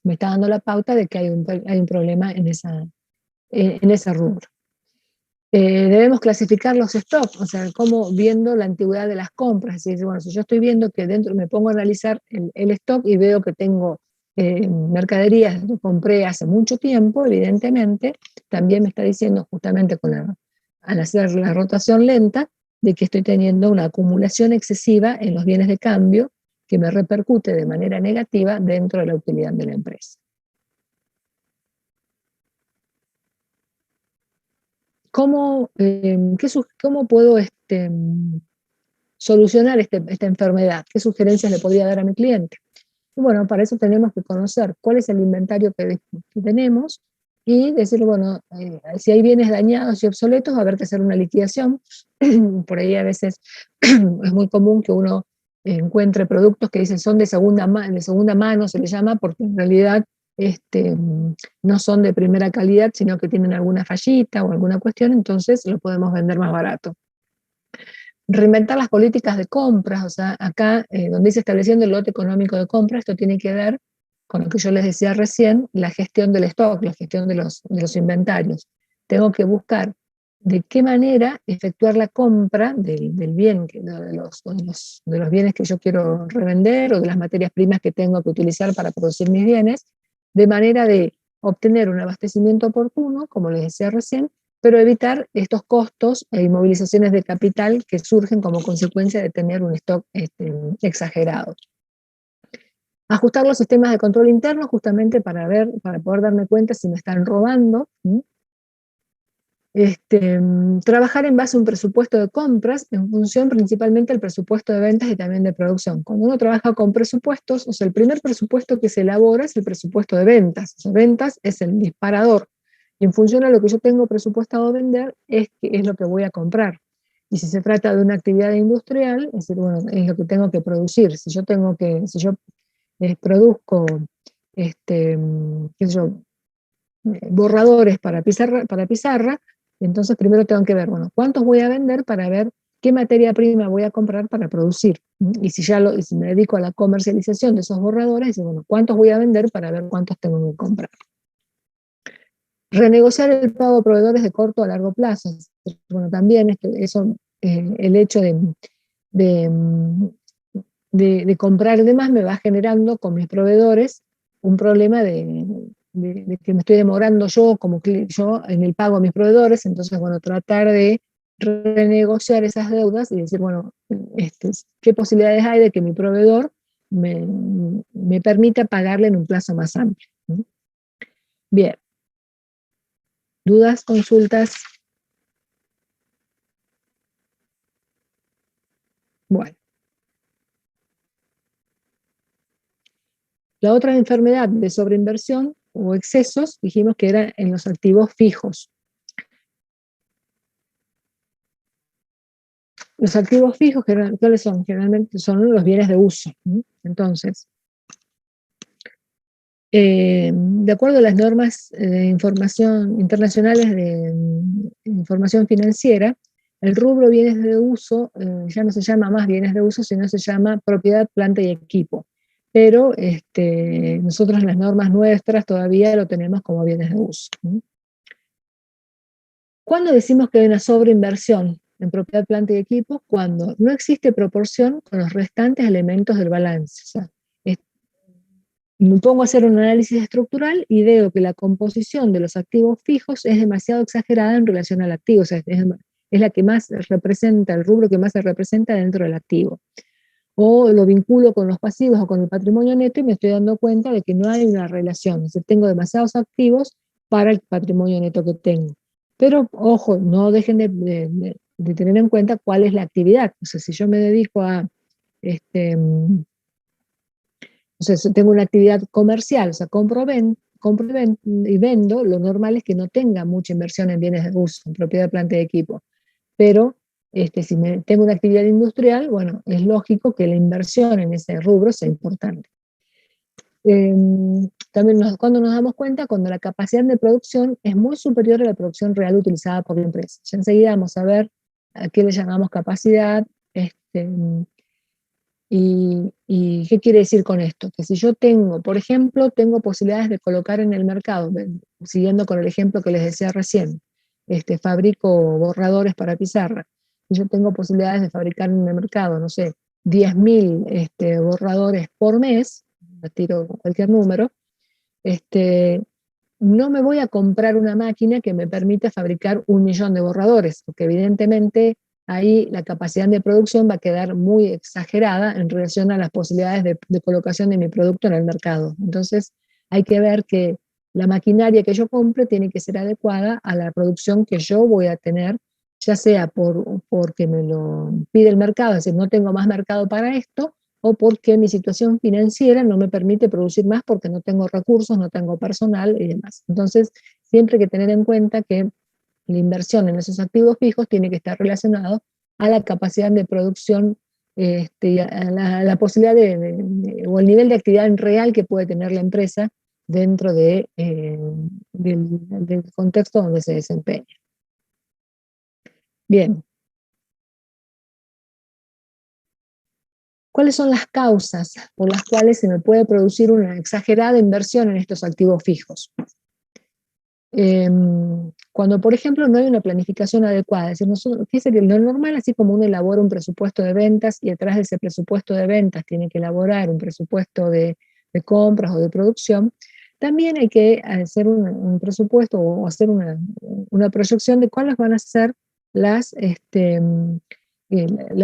me está dando la pauta de que hay un problema en ese rubro. Debemos clasificar los stocks, o sea, como viendo la antigüedad de las compras. Es decir, bueno, si yo estoy viendo que dentro me pongo a analizar el stock y veo que tengo mercaderías que compré hace mucho tiempo, evidentemente, también me está diciendo justamente al hacer la rotación lenta, de que estoy teniendo una acumulación excesiva en los bienes de cambio que me repercute de manera negativa dentro de la utilidad de la empresa. ¿Cómo puedo solucionar esta enfermedad? ¿Qué sugerencias le podría dar a mi cliente? Y bueno, para eso tenemos que conocer cuál es el inventario que tenemos y decir, bueno, si hay bienes dañados y obsoletos, va a haber que hacer una liquidación. Por ahí a veces es muy común que uno encuentre productos que dicen son de segunda mano, se le llama, porque en realidad no son de primera calidad, sino que tienen alguna fallita o alguna cuestión, entonces lo podemos vender más barato. Reinventar las políticas de compras, o sea, acá donde dice estableciendo el lote económico de compra, esto tiene que ver con lo que yo les decía recién, la gestión del stock, la gestión de los inventarios. Tengo que buscar de qué manera efectuar la compra del bien, de los bienes que yo quiero revender o de las materias primas que tengo que utilizar para producir mis bienes, de manera de obtener un abastecimiento oportuno, como les decía recién, pero evitar estos costos e inmovilizaciones de capital que surgen como consecuencia de tener un stock exagerado. Ajustar los sistemas de control interno justamente para poder darme cuenta si me están robando. Trabajar en base a un presupuesto de compras en función principalmente del presupuesto de ventas y también de producción. Cuando uno trabaja con presupuestos, o sea, el primer presupuesto que se elabora es el presupuesto de ventas. O sea, ventas es el disparador. Y en función a lo que yo tengo presupuestado vender, es lo que voy a comprar. Y si se trata de una actividad industrial, es decir, bueno, es lo que tengo que producir. Si yo produzco, qué sé yo, borradores para pizarra, entonces primero tengo que ver, bueno, cuántos voy a vender para ver qué materia prima voy a comprar para producir. Y si me dedico a la comercialización de esos borradores, bueno, cuántos voy a vender para ver cuántos tengo que comprar. Renegociar el pago a proveedores de corto a largo plazo. Bueno, también el hecho de comprar de más me va generando con mis proveedores un problema de que me estoy demorando yo en el pago a mis proveedores. Entonces, bueno, tratar de renegociar esas deudas y decir, bueno, ¿qué posibilidades hay de que mi proveedor me permita pagarle en un plazo más amplio? Bien. ¿Dudas, consultas? Bueno. La otra enfermedad de sobreinversión o excesos, dijimos que era en los activos fijos. Los activos fijos, ¿cuáles son? Generalmente son los bienes de uso. Entonces, de acuerdo a las normas de información internacionales de información financiera, el rubro bienes de uso ya no se llama más bienes de uso, sino se llama propiedad, planta y equipo. Pero nosotros en las normas nuestras todavía lo tenemos como bienes de uso. ¿Cuándo decimos que hay una sobreinversión en propiedad, planta y equipo? Cuando no existe proporción con los restantes elementos del balance. O sea, me pongo a hacer un análisis estructural y veo que la composición de los activos fijos es demasiado exagerada en relación al activo. O sea, es la que más representa, el rubro que más se representa dentro del activo. O lo vinculo con los pasivos o con el patrimonio neto y me estoy dando cuenta de que no hay una relación. Es decir, tengo demasiados activos para el patrimonio neto que tengo. Pero, ojo, no dejen de tener en cuenta cuál es la actividad. O sea, si yo me dedico a, o sea, si tengo una actividad comercial, o sea, compro y vendo, lo normal es que no tenga mucha inversión en bienes de uso, en propiedad, planta y equipo. Pero si tengo una actividad industrial, bueno, es lógico que la inversión en ese rubro sea importante. También cuando nos damos cuenta, cuando la capacidad de producción es muy superior a la producción real utilizada por la empresa. Ya enseguida vamos a ver a qué le llamamos capacidad, y qué quiere decir con esto. Que si yo tengo, por ejemplo, tengo posibilidades de colocar en el mercado, siguiendo con el ejemplo que les decía recién, fabrico borradores para pizarra, y yo tengo posibilidades de fabricar en el mercado, no sé, 10.000 borradores por mes, tiro cualquier número, no me voy a comprar una máquina que me permita fabricar 1.000.000 de borradores, porque evidentemente ahí la capacidad de producción va a quedar muy exagerada en relación a las posibilidades de colocación de mi producto en el mercado. Entonces hay que ver que la maquinaria que yo compre tiene que ser adecuada a la producción que yo voy a tener, ya sea porque me lo pide el mercado, es decir, no tengo más mercado para esto, o porque mi situación financiera no me permite producir más porque no tengo recursos, no tengo personal y demás. Entonces, siempre hay que tener en cuenta que la inversión en esos activos fijos tiene que estar relacionado a la capacidad de producción, a la posibilidad o el nivel de actividad real que puede tener la empresa dentro del contexto donde se desempeña. Bien. ¿Cuáles son las causas por las cuales se me puede producir una exagerada inversión en estos activos fijos? Cuando, por ejemplo, no hay una planificación adecuada, es decir, fíjense que lo normal, así como uno elabora un presupuesto de ventas y atrás de ese presupuesto de ventas tiene que elaborar un presupuesto de compras o de producción, también hay que hacer un presupuesto o hacer una proyección de cuáles van a ser la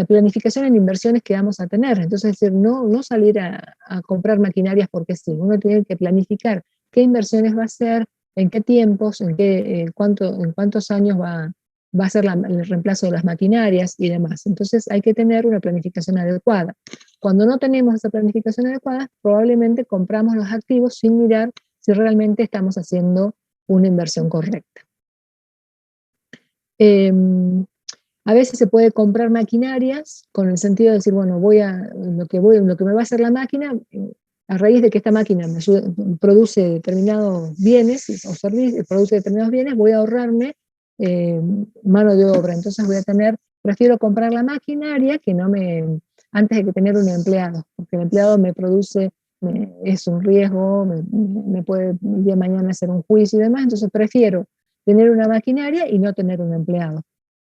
planificación en inversiones que vamos a tener. Entonces, es decir, no salir a comprar maquinarias porque sí, uno tiene que planificar qué inversiones va a hacer, en qué tiempos, en cuántos años va a ser el reemplazo de las maquinarias y demás. Entonces hay que tener una planificación adecuada. Cuando no tenemos esa planificación adecuada, probablemente compramos los activos sin mirar si realmente estamos haciendo una inversión correcta. A veces se puede comprar maquinarias con el sentido de decir, bueno, lo que me va a hacer la máquina, a raíz de que esta máquina produce determinados bienes o servicios, produce determinados bienes, voy a ahorrarme mano de obra. Entonces prefiero comprar la maquinaria antes de que tener un empleado, porque el empleado es un riesgo, me puede el día de mañana hacer un juicio y demás, entonces prefiero tener una maquinaria y no tener un empleado,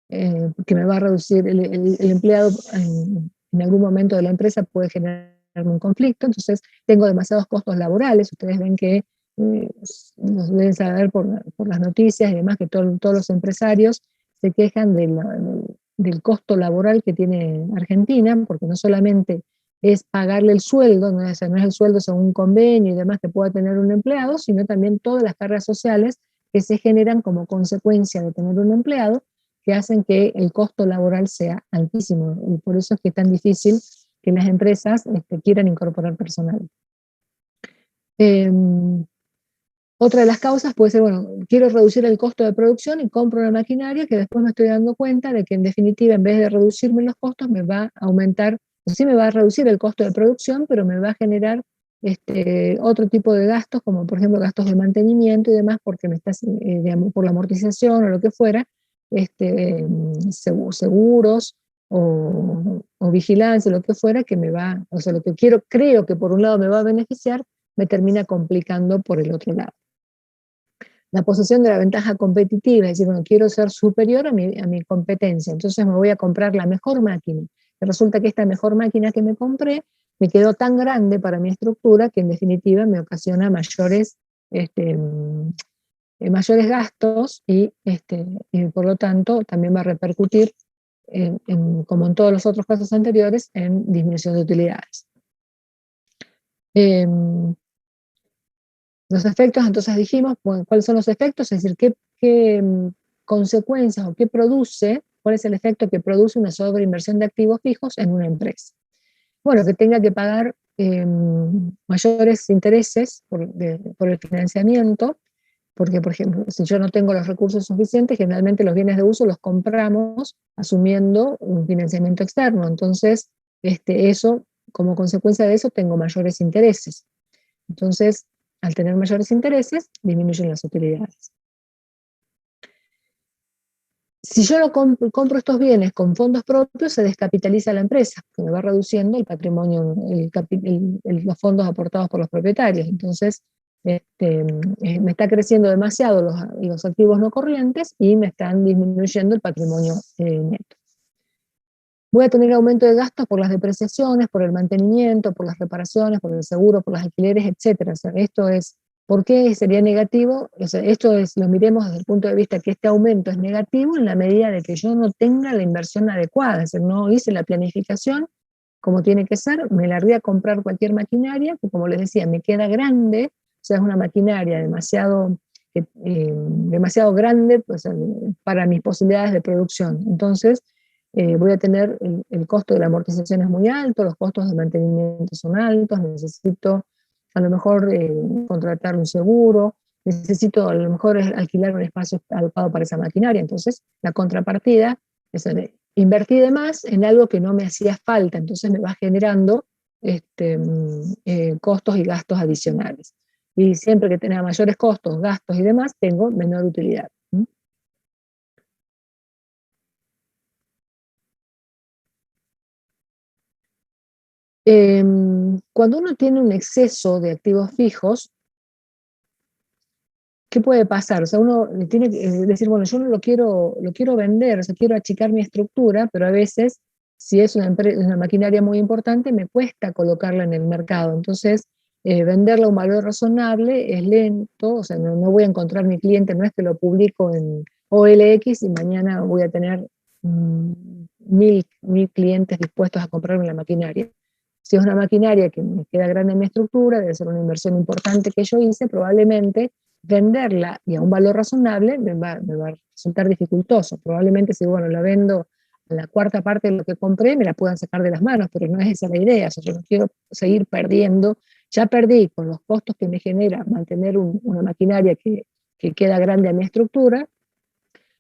que me va a reducir el empleado en algún momento de la empresa puede generarme un conflicto, entonces tengo demasiados costos laborales. Ustedes ven que nos deben saber por las noticias y demás que todos los empresarios se quejan del costo laboral que tiene Argentina, porque no solamente es pagarle el sueldo, no es el sueldo según un convenio y demás que pueda tener un empleado, sino también todas las cargas sociales que se generan como consecuencia de tener un empleado, que hacen que el costo laboral sea altísimo, y por eso es que es tan difícil que las empresas quieran incorporar personal. Otra de las causas puede ser, bueno, quiero reducir el costo de producción y compro una maquinaria que después me estoy dando cuenta de que en definitiva, en vez de reducirme los costos, me va a aumentar, sí me va a reducir el costo de producción, pero me va a generar otro tipo de gastos, como por ejemplo gastos de mantenimiento y demás, porque por la amortización o lo que fuera, seguros o vigilancia, lo que fuera, o sea, lo que creo que por un lado me va a beneficiar, me termina complicando por el otro lado. La posesión de la ventaja competitiva, es decir, bueno, quiero ser superior a mi competencia, entonces me voy a comprar la mejor máquina. Y resulta que esta mejor máquina que me compré me quedó tan grande para mi estructura que en definitiva me ocasiona mayores gastos y por lo tanto también va a repercutir, como en todos los otros casos anteriores, en disminución de utilidades. Los efectos, entonces dijimos, bueno, ¿cuáles son los efectos? Es decir, qué consecuencias o cuál es el efecto que produce una sobreinversión de activos fijos en una empresa. Bueno, que tenga que pagar mayores intereses por el financiamiento, porque, por ejemplo, si yo no tengo los recursos suficientes, generalmente los bienes de uso los compramos asumiendo un financiamiento externo. Entonces, como consecuencia de eso, tengo mayores intereses. Entonces, al tener mayores intereses, disminuyen las utilidades. Si yo compro estos bienes con fondos propios, se descapitaliza la empresa, que me va reduciendo el patrimonio, los fondos aportados por los propietarios. Entonces, me está creciendo demasiado los activos no corrientes y me están disminuyendo el patrimonio neto. Voy a tener aumento de gastos por las depreciaciones, por el mantenimiento, por las reparaciones, por el seguro, por los alquileres, etc. O sea, ¿por qué sería negativo? O sea, lo miremos desde el punto de vista que este aumento es negativo en la medida de que yo no tenga la inversión adecuada, es decir, no hice la planificación como tiene que ser, me largué a comprar cualquier maquinaria, que como les decía, me queda grande, o sea, es una maquinaria demasiado grande, pues, para mis posibilidades de producción. Entonces, voy a tener el costo de la amortización es muy alto, los costos de mantenimiento son altos, necesito a lo mejor contratar un seguro, necesito a lo mejor alquilar un espacio adecuado para esa maquinaria. Entonces, la contrapartida es invertir de más en algo que no me hacía falta, entonces me va generando costos y gastos adicionales. Y siempre que tenga mayores costos, gastos y demás, tengo menor utilidad. Cuando uno tiene un exceso de activos fijos, ¿qué puede pasar? O sea, uno tiene que decir, bueno, yo no lo quiero vender, o sea, quiero achicar mi estructura, pero a veces, si es una maquinaria muy importante, me cuesta colocarla en el mercado. Entonces, venderla a un valor razonable es lento, o sea, no voy a encontrar mi cliente, no es que lo publico en OLX y mañana voy a tener 1000 clientes dispuestos a comprarme la maquinaria. Si es una maquinaria que me queda grande en mi estructura, debe ser una inversión importante que yo hice, probablemente venderla y a un valor razonable me va a resultar dificultoso. Probablemente si, bueno, la vendo a la cuarta parte de lo que compré, me la puedan sacar de las manos, pero no es esa la idea. O sea, yo no quiero seguir perdiendo. Ya perdí con los costos que me genera mantener una maquinaria que queda grande a mi estructura,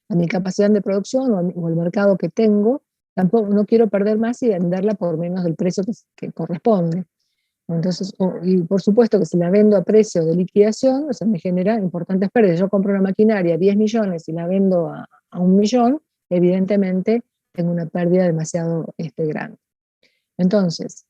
a mi capacidad de producción o al mercado que tengo. Tampoco no quiero perder más y venderla por menos del precio que corresponde. Entonces, y por supuesto que si la vendo a precio de liquidación, o sea, me genera importantes pérdidas. Yo compro una maquinaria 10 millones y la vendo a 1 millón, evidentemente tengo una pérdida demasiado grande. Entonces,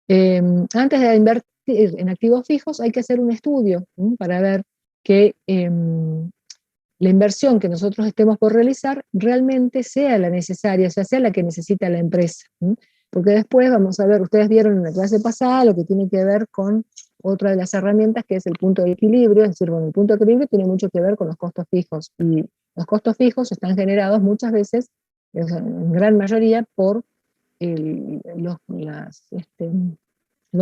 antes de invertir en activos fijos hay que hacer un estudio para ver que la inversión que nosotros estemos por realizar realmente sea la necesaria, o sea, sea la que necesita la empresa. Porque después vamos a ver, ustedes vieron en la clase pasada lo que tiene que ver con otra de las herramientas, que es el punto de equilibrio. Es decir, bueno, el punto de equilibrio tiene mucho que ver con los costos fijos, y los costos fijos están generados muchas veces, en gran mayoría, por los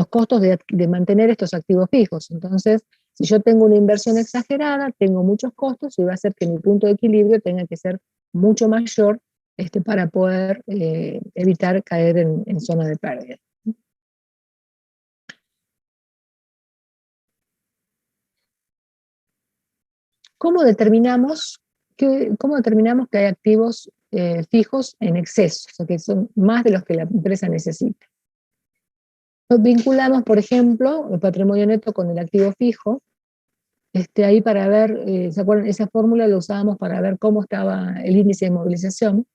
costos de mantener estos activos fijos. Entonces, si yo tengo una inversión exagerada, tengo muchos costos, y va a hacer que mi punto de equilibrio tenga que ser mucho mayor para poder evitar caer en zona de pérdida. ¿Cómo determinamos que hay activos fijos en exceso, o sea, que son más de los que la empresa necesita? Nos vinculamos, por ejemplo, el patrimonio neto con el activo fijo. Ahí para ver, ¿se acuerdan? Esa fórmula la usábamos para ver cómo estaba el índice de movilización.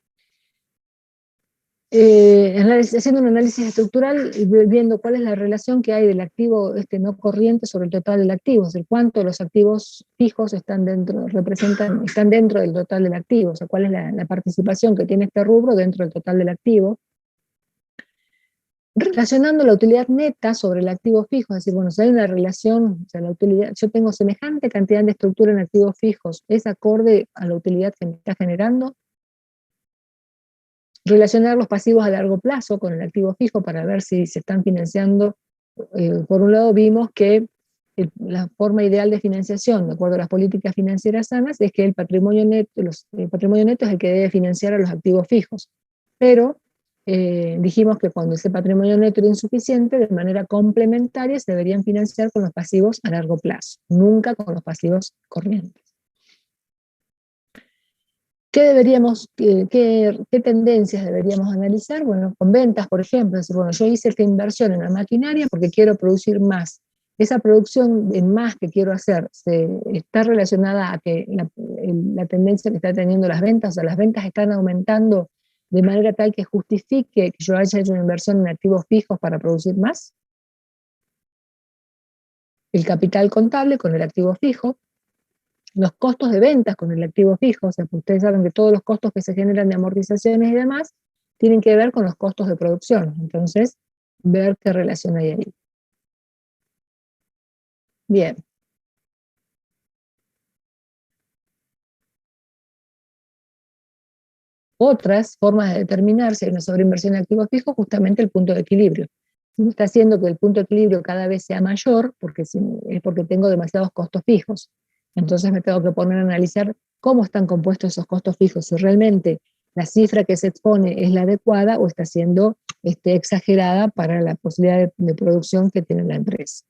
Haciendo un análisis estructural, viendo cuál es la relación que hay del activo no corriente sobre el total del activo, es decir, cuánto los activos fijos están dentro del total del activo, o sea, cuál es la participación que tiene este rubro dentro del total del activo, relacionando la utilidad neta sobre el activo fijo. Es decir, bueno, si hay una relación, o sea, la utilidad, yo tengo semejante cantidad de estructura en activos fijos, ¿es acorde a la utilidad que me está generando? Relacionar los pasivos a largo plazo con el activo fijo para ver si se están financiando. Por un lado vimos que la forma ideal de financiación, de acuerdo a las políticas financieras sanas, es que el patrimonio neto es el que debe financiar a los activos fijos. Pero dijimos que cuando ese patrimonio neto era insuficiente, de manera complementaria se deberían financiar con los pasivos a largo plazo, nunca con los pasivos corrientes. ¿Qué tendencias deberíamos analizar? Bueno, con ventas, por ejemplo. Es decir, bueno, yo hice esta inversión en la maquinaria porque quiero producir más. Esa producción en más que quiero hacer está relacionada a que la tendencia que está teniendo las ventas, o sea, las ventas están aumentando de manera tal que justifique que yo haya hecho una inversión en activos fijos para producir más. El capital contable con el activo fijo. Los costos de ventas con el activo fijo, o sea, ustedes saben que todos los costos que se generan de amortizaciones y demás tienen que ver con los costos de producción. Entonces, ver qué relación hay ahí. Bien. Otras formas de determinar si hay una sobreinversión en activos fijos, justamente el punto de equilibrio. Si me está haciendo que el punto de equilibrio cada vez sea mayor, es porque tengo demasiados costos fijos. Entonces me tengo que poner a analizar cómo están compuestos esos costos fijos, si realmente la cifra que se expone es la adecuada o está siendo exagerada para la posibilidad de producción que tiene la empresa.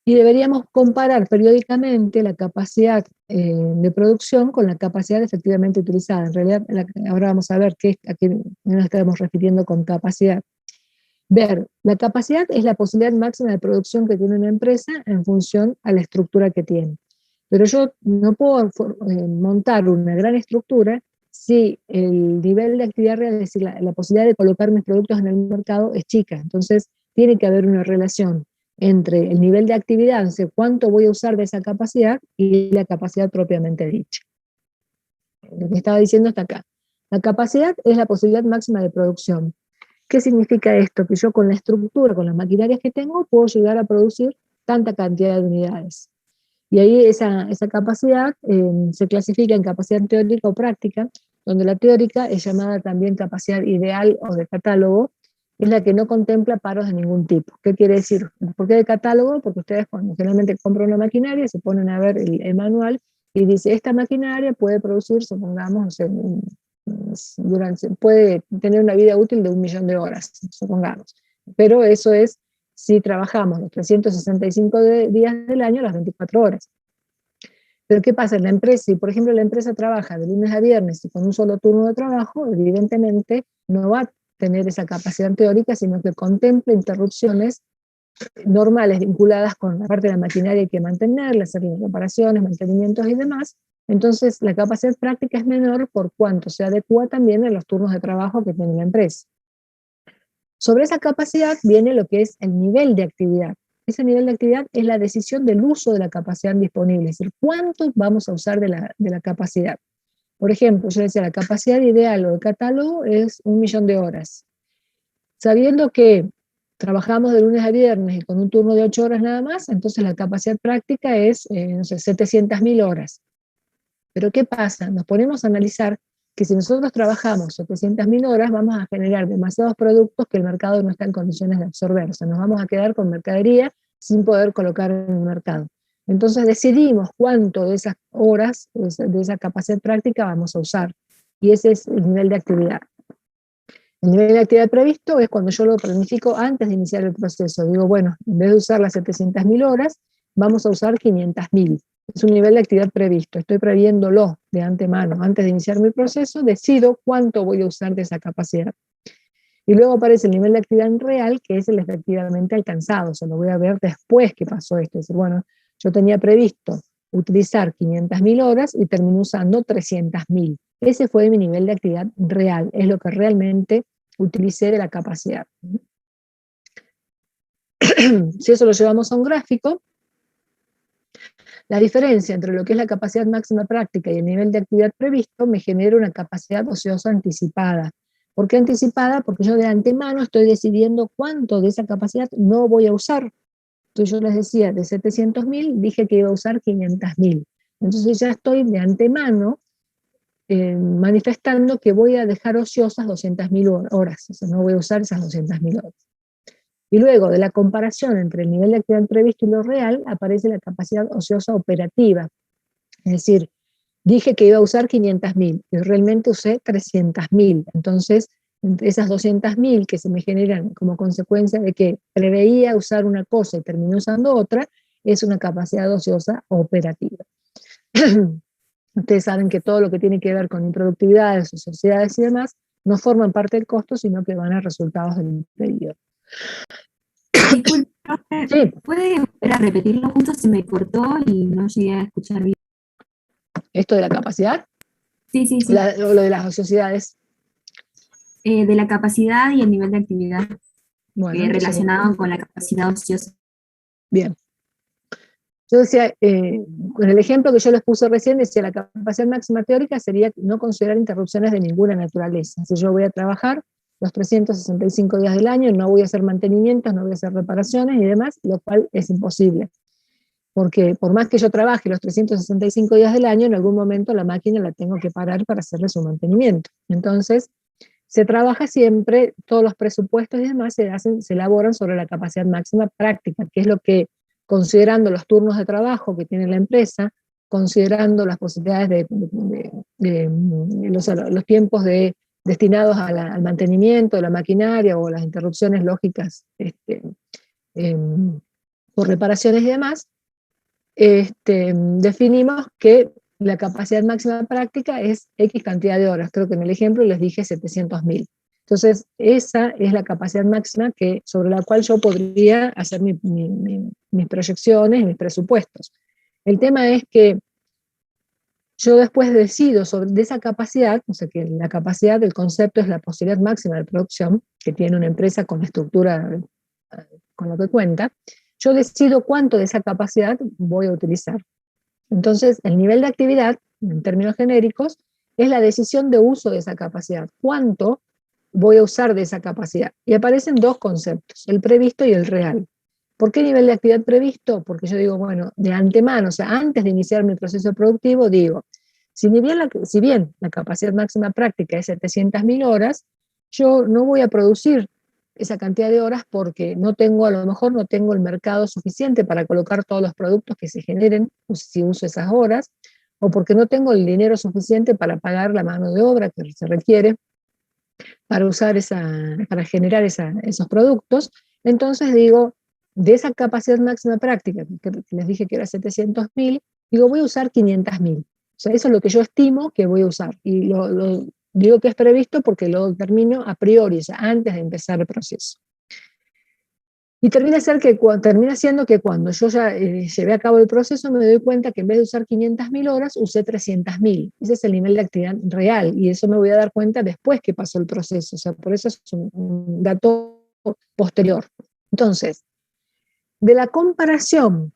Y deberíamos comparar periódicamente la capacidad de producción con la capacidad efectivamente utilizada. En realidad, ahora vamos a ver a qué nos estamos refiriendo con capacidad. Ver, la capacidad es la posibilidad máxima de producción que tiene una empresa en función a la estructura que tiene. Pero yo no puedo montar una gran estructura si el nivel de actividad real, es decir, la posibilidad de colocar mis productos en el mercado es chica. Entonces, tiene que haber una relación entre el nivel de actividad, o sea, cuánto voy a usar de esa capacidad, y la capacidad propiamente dicha. Lo que estaba diciendo hasta acá. La capacidad es la posibilidad máxima de producción. ¿Qué significa esto? Que yo con la estructura, con las maquinarias que tengo, puedo llegar a producir tanta cantidad de unidades. Y ahí esa capacidad se clasifica en capacidad teórica o práctica, donde la teórica es llamada también capacidad ideal o de catálogo, es la que no contempla paros de ningún tipo. ¿Qué quiere decir? ¿Por qué de catálogo? Porque ustedes cuando generalmente compran una maquinaria se ponen a ver el manual y dice, esta maquinaria puede producir, supongamos, no sé, puede tener una vida útil de 1.000.000 de horas, supongamos. Pero eso es si trabajamos los 365 días del año, las 24 horas. Pero ¿qué pasa en la empresa? Si, por ejemplo, la empresa trabaja de lunes a viernes y con un solo turno de trabajo, evidentemente no va a tener esa capacidad teórica, sino que contempla interrupciones normales vinculadas con la parte de la maquinaria que hay que mantenerla, hacer las reparaciones, mantenimientos y demás. Entonces, la capacidad práctica es menor por cuanto se adecua también a los turnos de trabajo que tiene la empresa. Sobre esa capacidad viene lo que es el nivel de actividad. Ese nivel de actividad es la decisión del uso de la capacidad disponible, es decir, cuánto vamos a usar de la capacidad. Por ejemplo, yo decía, la capacidad ideal o de catálogo es 1.000.000 de horas. Sabiendo que trabajamos de lunes a viernes y con un turno de 8 horas nada más, entonces la capacidad práctica es, no sé, 700.000 horas. Pero ¿qué pasa? Nos ponemos a analizar que si nosotros trabajamos 700.000 horas, vamos a generar demasiados productos que el mercado no está en condiciones de absorber. O sea, nos vamos a quedar con mercadería sin poder colocar en el mercado. Entonces decidimos cuánto de esas horas, de esa capacidad práctica vamos a usar. Y ese es el nivel de actividad. El nivel de actividad previsto es cuando yo lo planifico antes de iniciar el proceso. Digo, bueno, en vez de usar las 700.000 horas, vamos a usar 500.000. Es un nivel de actividad previsto, estoy previéndolo de antemano. Antes de iniciar mi proceso, decido cuánto voy a usar de esa capacidad. Y luego aparece el nivel de actividad real, que es el efectivamente alcanzado. O sea, lo voy a ver después que pasó esto. Es decir, bueno, yo tenía previsto utilizar 500.000 horas y terminé usando 300.000. Ese fue mi nivel de actividad real, es lo que realmente utilicé de la capacidad. Si eso lo llevamos a un gráfico, la diferencia entre lo que es la capacidad máxima práctica y el nivel de actividad previsto me genera una capacidad ociosa anticipada. ¿Por qué anticipada? Porque yo de antemano estoy decidiendo cuánto de esa capacidad no voy a usar. Entonces yo les decía, de 700.000 dije que iba a usar 500.000. Entonces ya estoy de antemano manifestando que voy a dejar ociosas 200.000 horas, o sea, no voy a usar esas 200.000 horas. Y luego de la comparación entre el nivel de actividad previsto y lo real, aparece la capacidad ociosa operativa. Es decir, dije que iba a usar 500.000 y realmente usé 300.000. Entonces, entre esas 200.000 que se me generan como consecuencia de que preveía usar una cosa y terminé usando otra, es una capacidad ociosa operativa. Ustedes saben que todo lo que tiene que ver con improductividades, sociedades y demás, no forman parte del costo, sino que van a resultados del pedido. Disculpe, profe, Sí. ¿puede volver a repetirlo? Justo se me cortó y no llegué a escuchar bien. ¿Esto de la capacidad? Sí, sí, sí. O lo de las sociedades. De la capacidad y el nivel de actividad Bueno, entonces, relacionado con la capacidad ociosa. bien. Yo decía, con el ejemplo que yo les puse recién, decía la capacidad máxima teórica sería no considerar interrupciones de ninguna naturaleza. Si yo voy a trabajar los 365 días del año, no voy a hacer mantenimientos, no voy a hacer reparaciones y demás, lo cual es imposible. Porque por más que yo trabaje los 365 días del año, en algún momento la máquina la tengo que parar para hacerle su mantenimiento. Entonces, se trabaja siempre, todos los presupuestos y demás se elaboran sobre la capacidad máxima práctica, que es lo que, considerando los turnos de trabajo que tiene la empresa, considerando las posibilidades los tiempos destinados al mantenimiento de la maquinaria o las interrupciones lógicas por reparaciones y demás, definimos que la capacidad máxima práctica es X cantidad de horas. Creo que en el ejemplo les dije 700.000. Entonces, esa es la capacidad máxima sobre la cual yo podría hacer mis proyecciones y mis presupuestos. El tema es que yo después decido de esa capacidad, o sea que la capacidad del concepto es la posibilidad máxima de producción que tiene una empresa con la estructura con lo que cuenta, yo decido cuánto de esa capacidad voy a utilizar. Entonces, el nivel de actividad, en términos genéricos, es la decisión de uso de esa capacidad. ¿Cuánto voy a usar de esa capacidad? Y aparecen dos conceptos, el previsto y el real. ¿Por qué nivel de actividad previsto? Porque yo digo, bueno, de antemano, o sea, antes de iniciar mi proceso productivo, digo, si bien la capacidad máxima práctica es 700.000 horas, yo no voy a producir esa cantidad de horas porque no tengo, a lo mejor no tengo el mercado suficiente para colocar todos los productos que se generen si uso esas horas, o porque no tengo el dinero suficiente para pagar la mano de obra que se requiere para usar para generar esos productos. Entonces digo, de esa capacidad máxima práctica, que les dije que era 700.000, digo, voy a usar 500.000. O sea, eso es lo que yo estimo que voy a usar. Y lo digo que es previsto porque lo determino a priori, o sea, antes de empezar el proceso. Y termina siendo que cuando yo ya llevé a cabo el proceso, me doy cuenta que en vez de usar 500.000 horas, usé 300.000. Ese es el nivel de actividad real, y eso me voy a dar cuenta después que pasó el proceso. O sea, por eso es un dato posterior. Entonces, de la comparación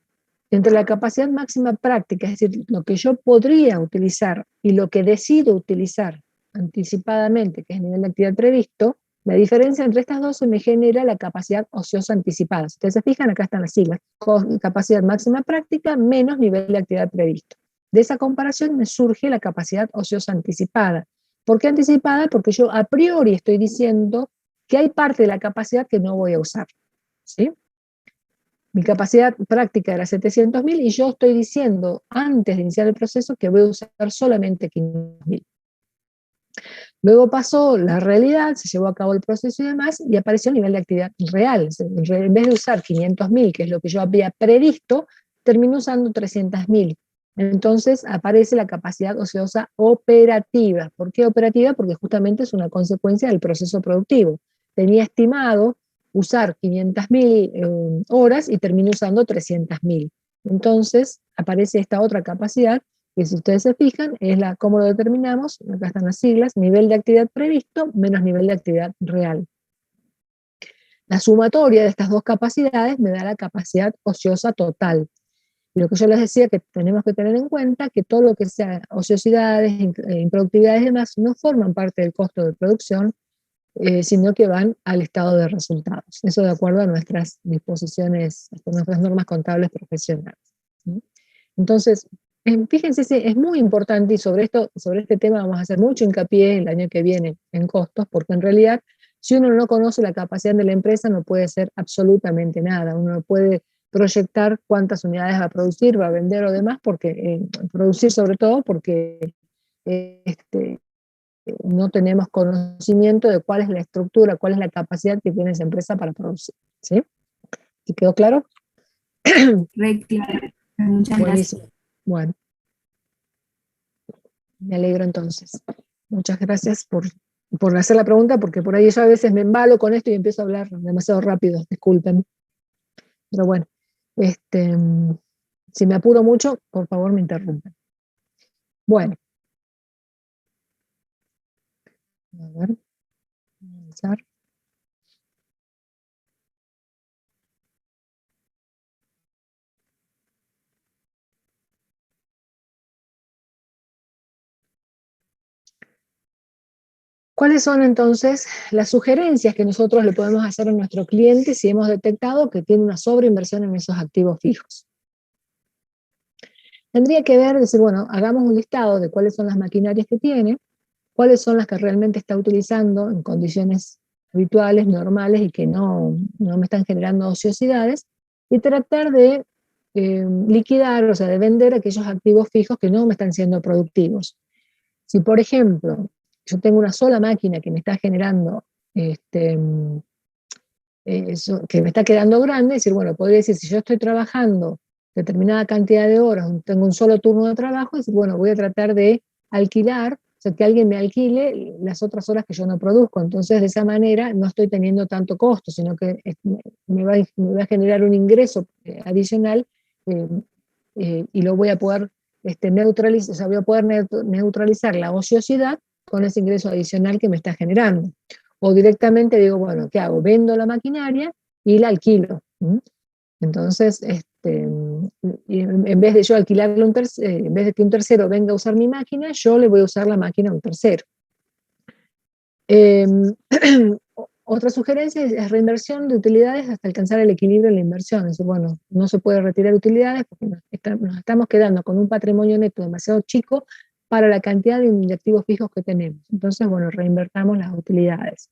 entre la capacidad máxima práctica, es decir, lo que yo podría utilizar y lo que decido utilizar anticipadamente, que es el nivel de actividad previsto, la diferencia entre estas dos se me genera la capacidad ociosa anticipada. Si ustedes se fijan, acá están las siglas, capacidad máxima práctica menos nivel de actividad previsto. De esa comparación me surge la capacidad ociosa anticipada. ¿Por qué anticipada? Porque yo a priori estoy diciendo que hay parte de la capacidad que no voy a usar, ¿sí? Mi capacidad práctica era 700.000 y yo estoy diciendo antes de iniciar el proceso que voy a usar solamente 500.000. Luego pasó la realidad, se llevó a cabo el proceso y demás, y apareció el nivel de actividad real. En vez de usar 500.000, que es lo que yo había previsto, terminé usando 300.000. Entonces aparece la capacidad ociosa operativa. ¿Por qué operativa? Porque justamente es una consecuencia del proceso productivo. Tenía estimado usar 500.000 horas y terminé usando 300.000. Entonces aparece esta otra capacidad, que si ustedes se fijan, es ¿cómo lo determinamos? Acá están las siglas, nivel de actividad previsto menos nivel de actividad real. La sumatoria de estas dos capacidades me da la capacidad ociosa total. Y lo que yo les decía que tenemos que tener en cuenta que todo lo que sea ociosidades, improductividades y demás no forman parte del costo de producción, sino que van al estado de resultados. Eso de acuerdo a nuestras disposiciones, a nuestras normas contables profesionales. ¿Sí? Entonces, fíjense, es muy importante, y sobre este tema vamos a hacer mucho hincapié el año que viene en costos, porque en realidad, si uno no conoce la capacidad de la empresa, no puede hacer absolutamente nada. Uno no puede proyectar cuántas unidades va a producir, va a vender o demás, porque producir sobre todo porque no tenemos conocimiento de cuál es la estructura, cuál es la capacidad que tiene esa empresa para producir. ¿Sí? ¿Te quedó claro? Re claro. Muchas gracias. Buenísimo. Bueno, me alegro entonces. Muchas gracias por hacer la pregunta, porque por ahí yo a veces me embalo con esto y empiezo a hablar demasiado rápido, disculpen. Pero bueno, si me apuro mucho, por favor me interrumpen. Bueno. A ver, voy a avanzar. ¿Cuáles son entonces las sugerencias que nosotros le podemos hacer a nuestro cliente si hemos detectado que tiene una sobreinversión en esos activos fijos? Tendría que decir, bueno, hagamos un listado de cuáles son las maquinarias que tiene, cuáles son las que realmente está utilizando en condiciones habituales, normales, y que no me están generando ociosidades, y tratar de liquidar, o sea, de vender aquellos activos fijos que no me están siendo productivos. Si, por ejemplo, yo tengo una sola máquina que me está generando, que me está quedando grande, decir, bueno, podría decir, si yo estoy trabajando determinada cantidad de horas, tengo un solo turno de trabajo, decir, bueno, voy a tratar de alquilar, o sea, que alguien me alquile las otras horas que yo no produzco. Entonces, de esa manera no estoy teniendo tanto costo, sino que me va a generar un ingreso adicional, y lo voy a poder neutralizar, o sea, voy a poder neutralizar la ociosidad con ese ingreso adicional que me está generando. O directamente digo, bueno, ¿qué hago? Vendo la maquinaria y la alquilo. Entonces, en vez de yo alquilarle en vez de que un tercero venga a usar mi máquina, yo le voy a usar la máquina a un tercero. Otra sugerencia es reinversión de utilidades hasta alcanzar el equilibrio en la inversión. Es decir, bueno, no se puede retirar utilidades porque nos estamos quedando con un patrimonio neto demasiado chico para la cantidad de activos fijos que tenemos. Entonces, bueno, reinvertamos las utilidades.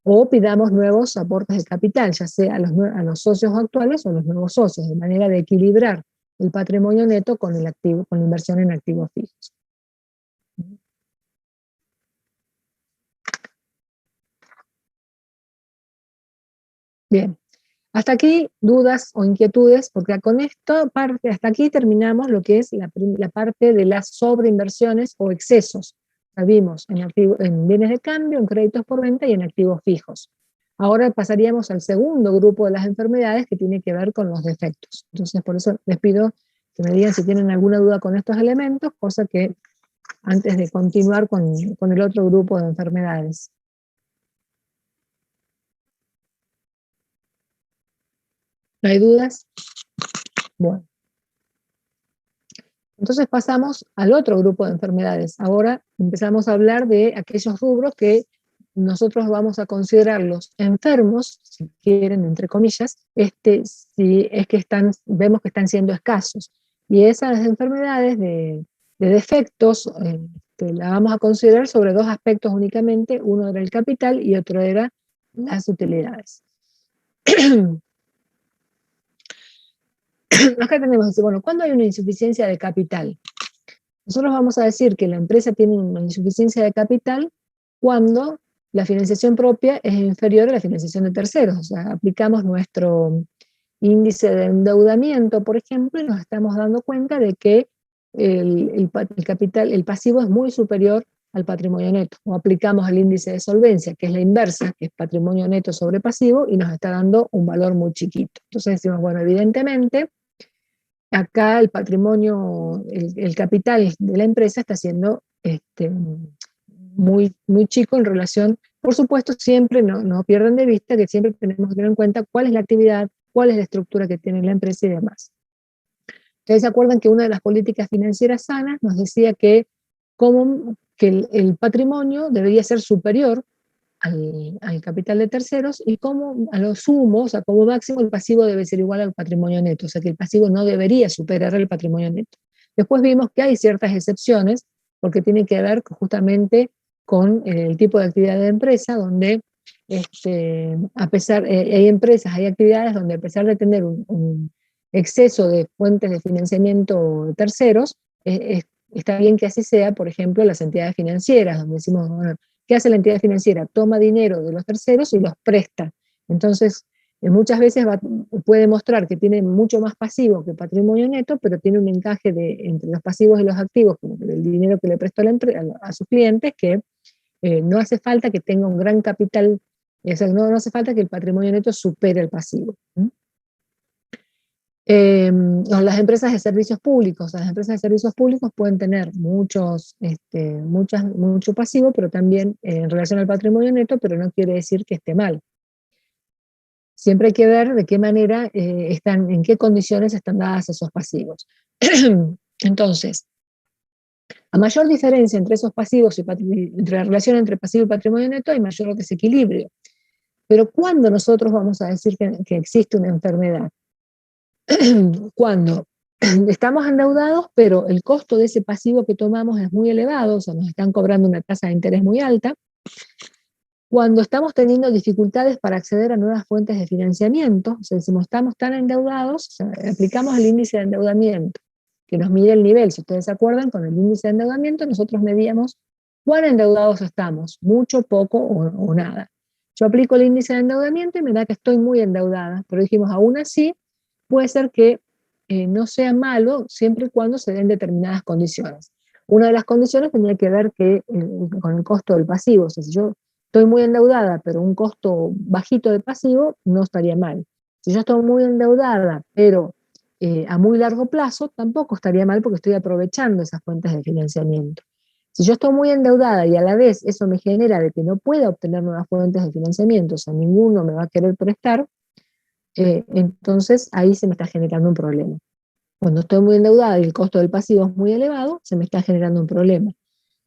o pidamos nuevos aportes de capital, ya sea a los socios actuales o a los nuevos socios, de manera de equilibrar el patrimonio neto con el activo, con la inversión en activos fijos. Bien, hasta aquí dudas o inquietudes, porque con esto, hasta aquí terminamos lo que es la parte de las sobreinversiones o excesos. La vimos en bienes de cambio, en créditos por venta y en activos fijos. Ahora pasaríamos al segundo grupo de las enfermedades que tiene que ver con los defectos. Entonces, por eso les pido que me digan si tienen alguna duda con estos elementos, cosa que antes de continuar con el otro grupo de enfermedades. ¿No hay dudas? Bueno. Entonces pasamos al otro grupo de enfermedades. Ahora empezamos a hablar de aquellos rubros que nosotros vamos a considerarlos enfermos, si quieren, entre comillas, si es que vemos que están siendo escasos. Y esas enfermedades de defectos las vamos a considerar sobre dos aspectos únicamente. Uno era el capital y otro era las utilidades. Acá tenemos que decir, bueno, ¿cuándo hay una insuficiencia de capital? Nosotros vamos a decir que la empresa tiene una insuficiencia de capital cuando la financiación propia es inferior a la financiación de terceros. O sea, aplicamos nuestro índice de endeudamiento, por ejemplo, y nos estamos dando cuenta de que el pasivo es muy superior al patrimonio neto. O aplicamos el índice de solvencia, que es la inversa, que es patrimonio neto sobre pasivo, y nos está dando un valor muy chiquito. Entonces decimos, bueno, evidentemente, acá el patrimonio, el capital de la empresa está siendo muy, muy chico en relación, por supuesto, siempre no pierdan de vista que siempre tenemos que tener en cuenta cuál es la actividad, cuál es la estructura que tiene la empresa y demás. Ustedes se acuerdan que una de las políticas financieras sanas nos decía que el patrimonio debería ser superior al capital de terceros, y como a lo sumo, o sea, como máximo, el pasivo debe ser igual al patrimonio neto, o sea que el pasivo no debería superar el patrimonio neto. Después vimos que hay ciertas excepciones, porque tiene que ver justamente con el tipo de actividad de empresa, donde hay empresas, hay actividades donde a pesar de tener un exceso de fuentes de financiamiento de terceros, está bien que así sea. Por ejemplo, las entidades financieras, donde decimos, bueno, ¿qué hace la entidad financiera? Toma dinero de los terceros y los presta. Entonces, muchas veces puede mostrar que tiene mucho más pasivo que patrimonio neto, pero tiene un encaje entre los pasivos y los activos, como el dinero que le prestó a sus clientes, que no hace falta que tenga un gran capital, o sea, no hace falta que el patrimonio neto supere el pasivo. Las empresas de servicios públicos. Las empresas de servicios públicos pueden tener mucho pasivo, pero también en relación al patrimonio neto, pero no quiere decir que esté mal. Siempre hay que ver de qué manera en qué condiciones están dadas esos pasivos. Entonces, a mayor diferencia entre esos pasivos entre la relación entre pasivo y patrimonio neto, hay mayor desequilibrio. Pero ¿cuándo nosotros vamos a decir que existe una enfermedad? Cuando estamos endeudados, pero el costo de ese pasivo que tomamos es muy elevado, o sea, nos están cobrando una tasa de interés muy alta. Cuando estamos teniendo dificultades para acceder a nuevas fuentes de financiamiento, o sea, decimos, estamos tan endeudados, o sea, aplicamos el índice de endeudamiento, que nos mide el nivel. Si ustedes se acuerdan, con el índice de endeudamiento nosotros medíamos cuán endeudados estamos, mucho, poco o nada. Yo aplico el índice de endeudamiento y me da que estoy muy endeudada, pero dijimos, aún así, puede ser que no sea malo siempre y cuando se den determinadas condiciones. Una de las condiciones tenía que ver con el costo del pasivo. O sea, si yo estoy muy endeudada, pero un costo bajito de pasivo, no estaría mal. Si yo estoy muy endeudada, pero a muy largo plazo, tampoco estaría mal porque estoy aprovechando esas fuentes de financiamiento. Si yo estoy muy endeudada y a la vez eso me genera de que no pueda obtener nuevas fuentes de financiamiento, o sea, ninguno me va a querer prestar, entonces ahí se me está generando un problema. Cuando estoy muy endeudada y el costo del pasivo es muy elevado, se me está generando un problema.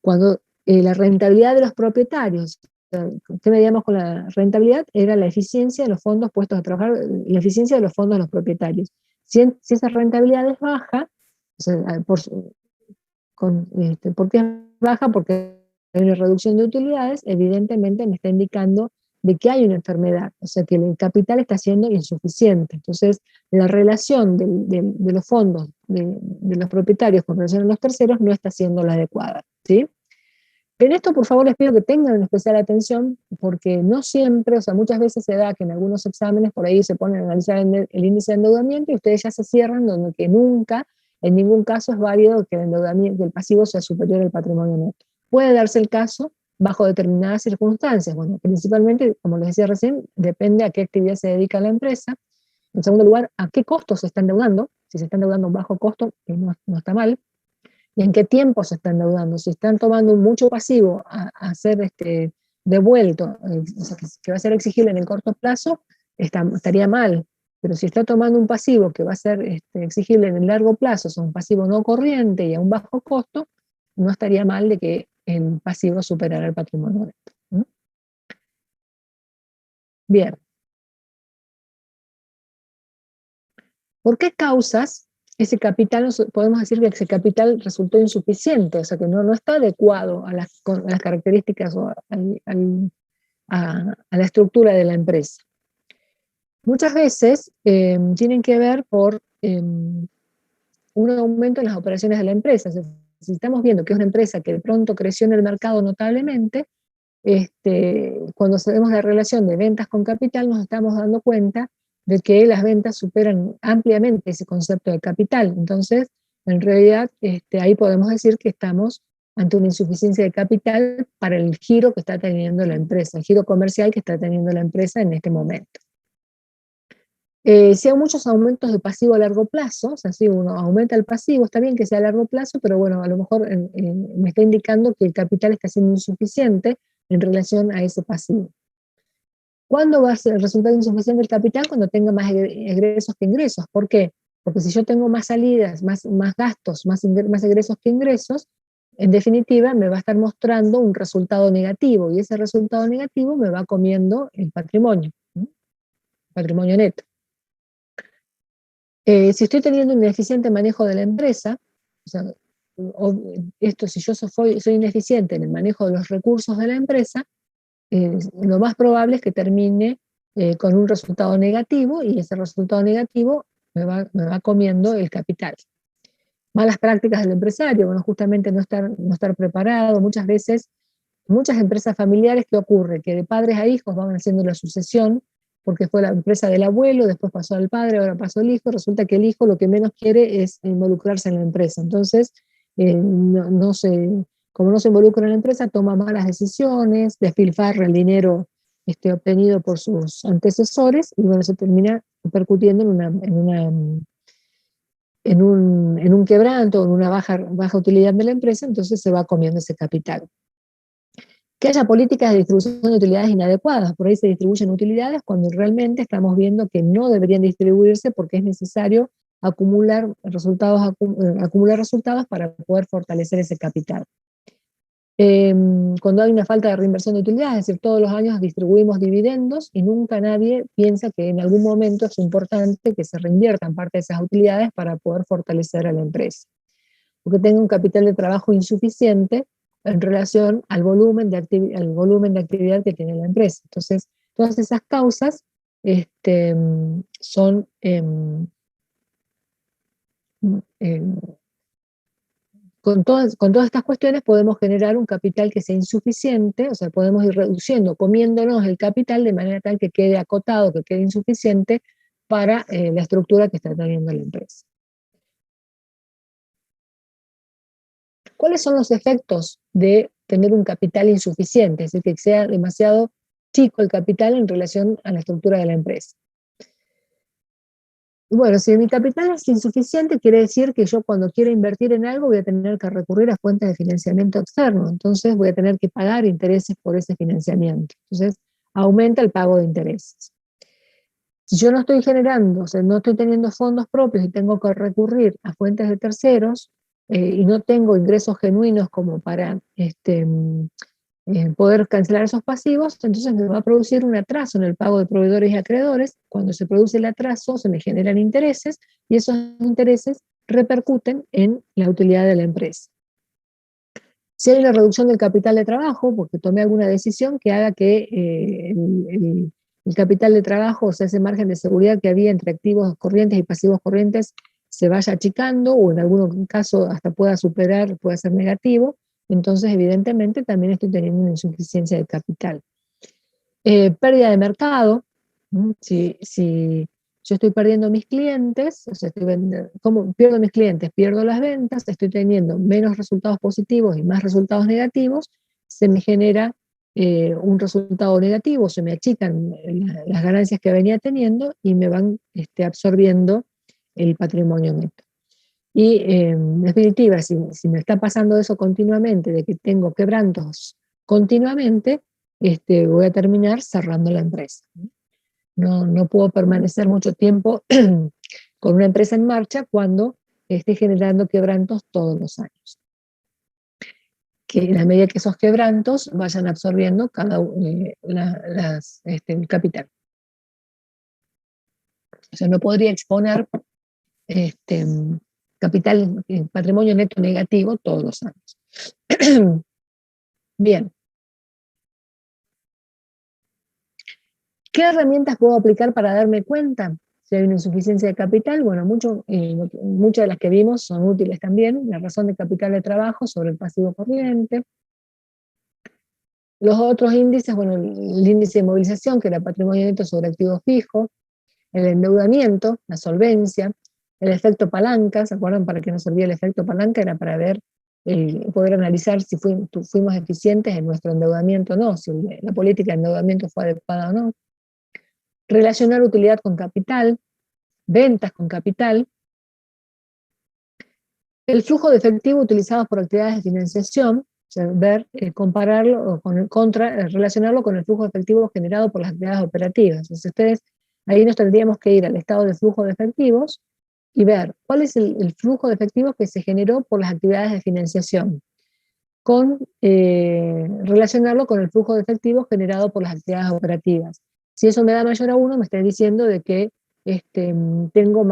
Cuando la rentabilidad de los propietarios, ¿qué medíamos con la rentabilidad? Era la eficiencia de los fondos puestos a trabajar, la eficiencia de los fondos de los propietarios. Si esa rentabilidad es baja, o sea, ¿por qué es baja? Porque hay una reducción de utilidades, evidentemente me está indicando de que hay una enfermedad, o sea que el capital está siendo insuficiente. Entonces, la relación de los fondos de los propietarios con relación a los terceros no está siendo la adecuada, ¿sí? En esto, por favor, les pido que tengan especial atención, porque no siempre, o sea, muchas veces se da que en algunos exámenes por ahí se ponen a analizar el índice de endeudamiento y ustedes ya se cierran donde que nunca, en ningún caso es válido que el endeudamiento, que el pasivo sea superior al patrimonio neto. Puede darse el caso bajo determinadas circunstancias. Bueno, principalmente, como les decía recién, depende a qué actividad se dedica la empresa. En segundo lugar, a qué costos se está endeudando. Si se está endeudando a un bajo costo, no está mal. ¿Y en qué tiempo se están endeudando? Si están tomando mucho pasivo a ser devuelto, o sea, que va a ser exigible en el corto plazo, estaría mal. Pero si está tomando un pasivo que va a ser exigible en el largo plazo, o sea, un pasivo no corriente y a un bajo costo, no estaría mal de que el pasivo superara el patrimonio neto. ¿Mm? Bien. ¿Por qué causas ese capital, podemos decir que ese capital resultó insuficiente, o sea que no está adecuado a las características o a la estructura de la empresa? Muchas veces tienen que ver por un aumento en las operaciones de la empresa. O sea, si estamos viendo que es una empresa que de pronto creció en el mercado notablemente, cuando hacemos la relación de ventas con capital nos estamos dando cuenta de que las ventas superan ampliamente ese concepto de capital. Entonces, en realidad, ahí podemos decir que estamos ante una insuficiencia de capital para el giro que está teniendo la empresa, el giro comercial que está teniendo la empresa en este momento. Si hay muchos aumentos de pasivo a largo plazo, o sea, si uno aumenta el pasivo, está bien que sea a largo plazo, pero bueno, a lo mejor me está indicando que el capital está siendo insuficiente en relación a ese pasivo. ¿Cuándo va a resultar insuficiente el capital? Cuando tenga más egresos que ingresos. ¿Por qué? Porque si yo tengo más salidas, más gastos, más egresos que ingresos, en definitiva me va a estar mostrando un resultado negativo, y ese resultado negativo me va comiendo el patrimonio neto. Si estoy teniendo un ineficiente manejo de la empresa, o sea, si yo soy ineficiente en el manejo de los recursos de la empresa, lo más probable es que termine con un resultado negativo, y ese resultado negativo me va comiendo el capital. Malas prácticas del empresario, bueno, justamente no estar preparado. Muchas veces, muchas empresas familiares, ¿qué ocurre? Que de padres a hijos van haciendo la sucesión, porque fue la empresa del abuelo, después pasó al padre, ahora pasó al hijo. Resulta que el hijo lo que menos quiere es involucrarse en la empresa. Entonces, como no se involucra en la empresa, toma malas decisiones, despilfarra el dinero obtenido por sus antecesores, y bueno, se termina repercutiendo en un quebranto, en una baja utilidad de la empresa. Entonces se va comiendo ese capital. Que haya políticas de distribución de utilidades inadecuadas. Por ahí se distribuyen utilidades cuando realmente estamos viendo que no deberían distribuirse, porque es necesario acumular resultados para poder fortalecer ese capital. Cuando hay una falta de reinversión de utilidades, es decir, todos los años distribuimos dividendos y nunca nadie piensa que en algún momento es importante que se reinviertan parte de esas utilidades para poder fortalecer a la empresa. Porque tenga un capital de trabajo insuficiente en relación al volumen de actividad que tiene la empresa. Entonces, todas esas causas son con todas estas cuestiones podemos generar un capital que sea insuficiente, o sea, podemos ir reduciendo, comiéndonos el capital de manera tal que quede acotado, que quede insuficiente para la estructura que está teniendo la empresa. ¿Cuáles son los efectos de tener un capital insuficiente? Es decir, que sea demasiado chico el capital en relación a la estructura de la empresa. Bueno, si mi capital es insuficiente, quiere decir que yo, cuando quiero invertir en algo, voy a tener que recurrir a fuentes de financiamiento externo. Entonces voy a tener que pagar intereses por ese financiamiento. Entonces aumenta el pago de intereses. Si yo no estoy generando, o sea, no estoy teniendo fondos propios y tengo que recurrir a fuentes de terceros, y no tengo ingresos genuinos como para poder cancelar esos pasivos, entonces me va a producir un atraso en el pago de proveedores y acreedores. Cuando se produce el atraso, se me generan intereses, y esos intereses repercuten en la utilidad de la empresa. Si hay una reducción del capital de trabajo, porque tomé alguna decisión que haga que el capital de trabajo, o sea, ese margen de seguridad que había entre activos corrientes y pasivos corrientes, se vaya achicando, o en algún caso hasta pueda superar, pueda ser negativo, entonces evidentemente también estoy teniendo una insuficiencia de capital. Pérdida de mercado, ¿no? Si yo estoy perdiendo mis clientes, o sea, ¿cómo pierdo mis clientes? Pierdo las ventas, estoy teniendo menos resultados positivos y más resultados negativos, se me genera un resultado negativo, se me achican las ganancias que venía teniendo y me van absorbiendo el patrimonio neto. Y en definitiva, si me está pasando eso continuamente, de que tengo quebrantos continuamente, voy a terminar cerrando la empresa. No puedo permanecer mucho tiempo con una empresa en marcha cuando esté generando quebrantos todos los años. Que en la medida que esos quebrantos vayan absorbiendo el capital. O sea, no podría exponer capital, patrimonio neto negativo todos los años. Bien. ¿Qué herramientas puedo aplicar para darme cuenta si hay una insuficiencia de capital? Bueno, muchas de las que vimos son útiles también. La razón de capital de trabajo sobre el pasivo corriente. Los otros índices, bueno, el índice de movilización, que era patrimonio neto sobre activo fijo, el endeudamiento, la solvencia, el efecto palanca. ¿Se acuerdan para qué nos servía el efecto palanca? Era para ver, poder analizar si fuimos eficientes en nuestro endeudamiento o no, si la política de endeudamiento fue adecuada o no. Relacionar utilidad con capital, ventas con capital, el flujo de efectivo utilizado por actividades de financiación, o sea, compararlo, relacionarlo con el flujo de efectivo generado por las actividades operativas. Entonces ahí nos tendríamos que ir al estado de flujo de efectivos y ver cuál es el flujo de efectivos que se generó por las actividades de financiación, relacionarlo con el flujo de efectivos generado por las actividades operativas. Si eso me da mayor a 1, me está diciendo de que tengo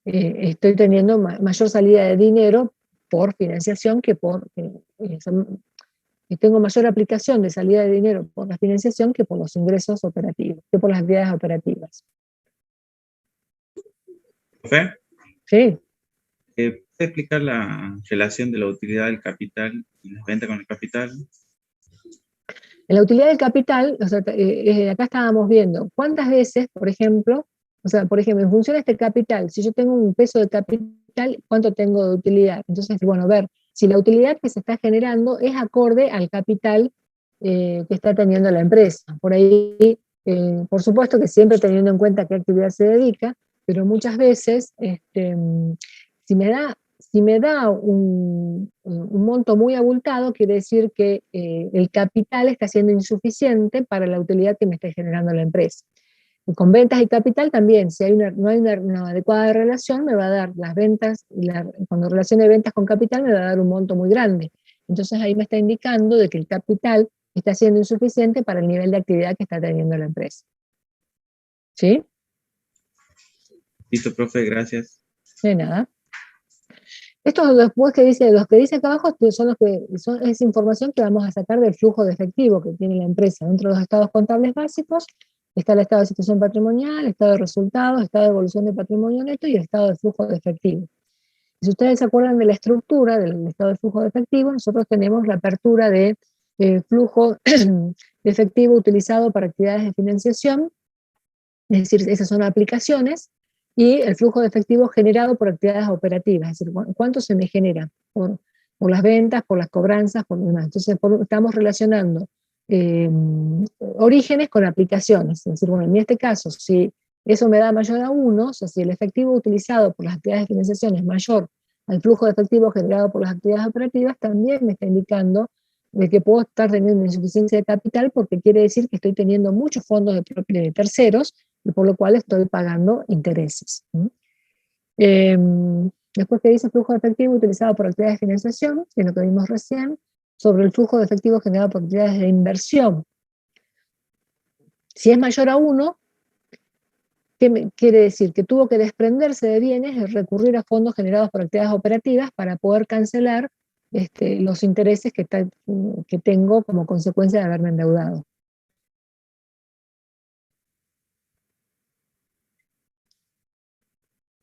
estoy teniendo mayor salida de dinero por financiación que tengo mayor aplicación de salida de dinero por la financiación que por los ingresos operativos, que por las actividades operativas. ¿Profe? Sí. ¿Puede explicar la relación de la utilidad del capital y las ventas con el capital? En la utilidad del capital, o sea, acá estábamos viendo cuántas veces, por ejemplo, en función de este capital, si yo tengo un peso de capital, ¿cuánto tengo de utilidad? Entonces, bueno, ver si la utilidad que se está generando es acorde al capital que está teniendo la empresa. Por ahí, por supuesto que siempre teniendo en cuenta qué actividad se dedica, pero muchas veces, si me da un monto muy abultado, quiere decir que el capital está siendo insuficiente para la utilidad que me está generando la empresa. Y con ventas y capital también, si no hay una adecuada relación, me va a dar las ventas, cuando relacione ventas con capital me va a dar un monto muy grande. Entonces ahí me está indicando de que el capital está siendo insuficiente para el nivel de actividad que está teniendo la empresa. ¿Sí? Listo, profe, gracias. De nada. Estos después los que dice acá abajo es información que vamos a sacar del flujo de efectivo que tiene la empresa. Dentro de los estados contables básicos está el estado de situación patrimonial, estado de resultados, estado de evolución de patrimonio neto y el estado de flujo de efectivo. Y si ustedes se acuerdan de la estructura del estado de flujo de efectivo, nosotros tenemos la apertura de flujo de efectivo utilizado para actividades de financiación, es decir, esas son aplicaciones, y el flujo de efectivo generado por actividades operativas, es decir, cuánto se me genera por las ventas, por las cobranzas, por demás. Entonces estamos relacionando orígenes con aplicaciones, es decir, bueno, en este caso, si eso me da mayor a 1, o sea, si el efectivo utilizado por las actividades de financiación es mayor al flujo de efectivo generado por las actividades operativas, también me está indicando de que puedo estar teniendo una insuficiencia de capital, porque quiere decir que estoy teniendo muchos fondos de terceros, y por lo cual estoy pagando intereses. Después que dice flujo de efectivo utilizado por actividades de financiación, que es lo que vimos recién, sobre el flujo de efectivo generado por actividades de inversión. Si es mayor a 1, ¿qué quiere decir? Que tuvo que desprenderse de bienes y recurrir a fondos generados por actividades operativas para poder cancelar los intereses que tengo como consecuencia de haberme endeudado.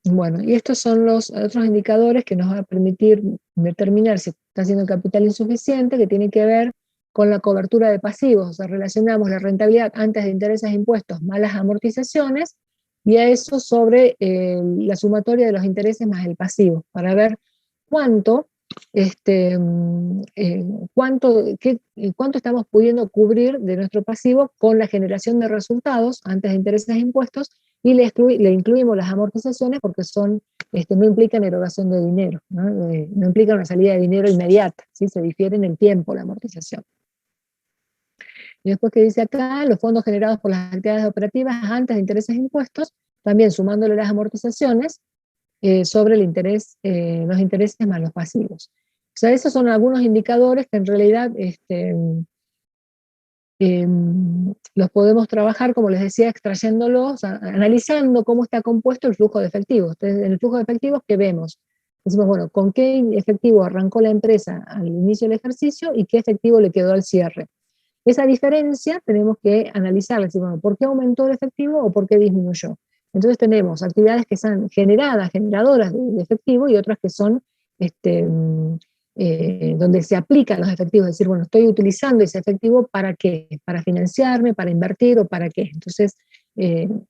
Bueno, y estos son los otros indicadores que nos van a permitir determinar si está siendo capital insuficiente, que tiene que ver con la cobertura de pasivos. O sea, relacionamos la rentabilidad antes de intereses e impuestos más las amortizaciones, y a eso sobre la sumatoria de los intereses más el pasivo, para ver cuánto, cuánto estamos pudiendo cubrir de nuestro pasivo con la generación de resultados antes de intereses e impuestos, y le incluimos las amortizaciones porque no implican erogación de dinero, ¿no? No implican una salida de dinero inmediata, ¿sí? Se difiere en el tiempo la amortización. Y después que dice acá, los fondos generados por las actividades operativas antes de intereses e impuestos, también sumándole las amortizaciones sobre los intereses más los pasivos. O sea, esos son algunos indicadores que en realidad los podemos trabajar, como les decía, extrayéndolos, analizando cómo está compuesto el flujo de efectivos. Entonces, en el flujo de efectivos, ¿qué vemos? Decimos, bueno, ¿con qué efectivo arrancó la empresa al inicio del ejercicio y qué efectivo le quedó al cierre? Esa diferencia tenemos que analizarla, decir, bueno, ¿por qué aumentó el efectivo o por qué disminuyó? Entonces tenemos actividades que son generadoras de efectivo, y otras que son donde se aplican los efectivos, es decir, bueno, estoy utilizando ese efectivo ¿para qué? Para financiarme, para invertir, o para qué. Entonces,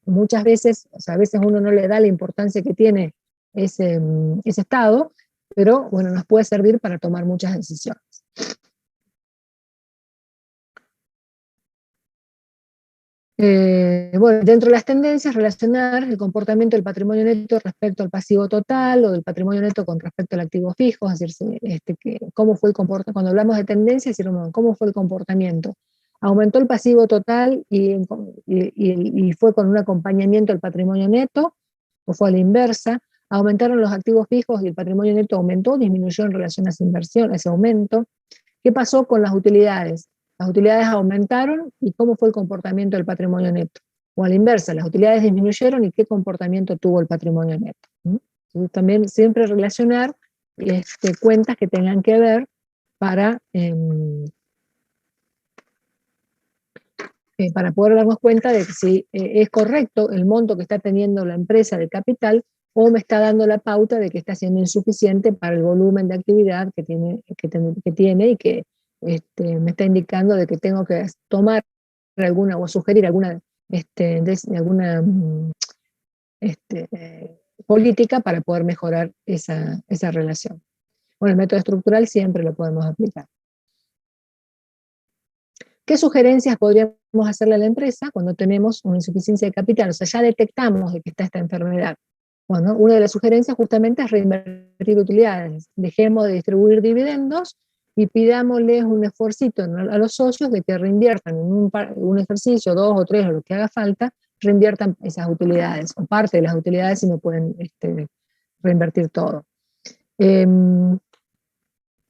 muchas veces, o sea, a veces uno no le da la importancia que tiene ese estado, pero bueno, nos puede servir para tomar muchas decisiones. Bueno, dentro de las tendencias, relacionar el comportamiento del patrimonio neto respecto al pasivo total, o del patrimonio neto con respecto al activo fijo, es decir, cómo fue el comportamiento. Cuando hablamos de tendencias, ¿cómo fue el comportamiento? ¿Aumentó el pasivo total y fue con un acompañamiento al patrimonio neto, o fue a la inversa? ¿Aumentaron los activos fijos y el patrimonio neto aumentó o disminuyó en relación a esa inversión, a ese aumento? ¿Qué pasó con las utilidades? Las utilidades aumentaron, ¿y cómo fue el comportamiento del patrimonio neto? O a la inversa, las utilidades disminuyeron, ¿y qué comportamiento tuvo el patrimonio neto? Entonces, también siempre relacionar cuentas que tengan que ver para poder darnos cuenta de que si es correcto el monto que está teniendo la empresa de capital, o me está dando la pauta de que está siendo insuficiente para el volumen de actividad que tiene y que me está indicando de que tengo que tomar alguna, o sugerir alguna política para poder mejorar esa relación. Bueno, el método estructural siempre lo podemos aplicar. ¿Qué sugerencias podríamos hacerle a la empresa cuando tenemos una insuficiencia de capital? O sea, ya detectamos de que está esta enfermedad. Bueno, una de las sugerencias justamente es reinvertir utilidades. Dejemos de distribuir dividendos y pidámosles un esfuercito a los socios de que reinviertan en un ejercicio, 2 o 3, o lo que haga falta, reinviertan esas utilidades, o parte de las utilidades, si no pueden reinvertir todo.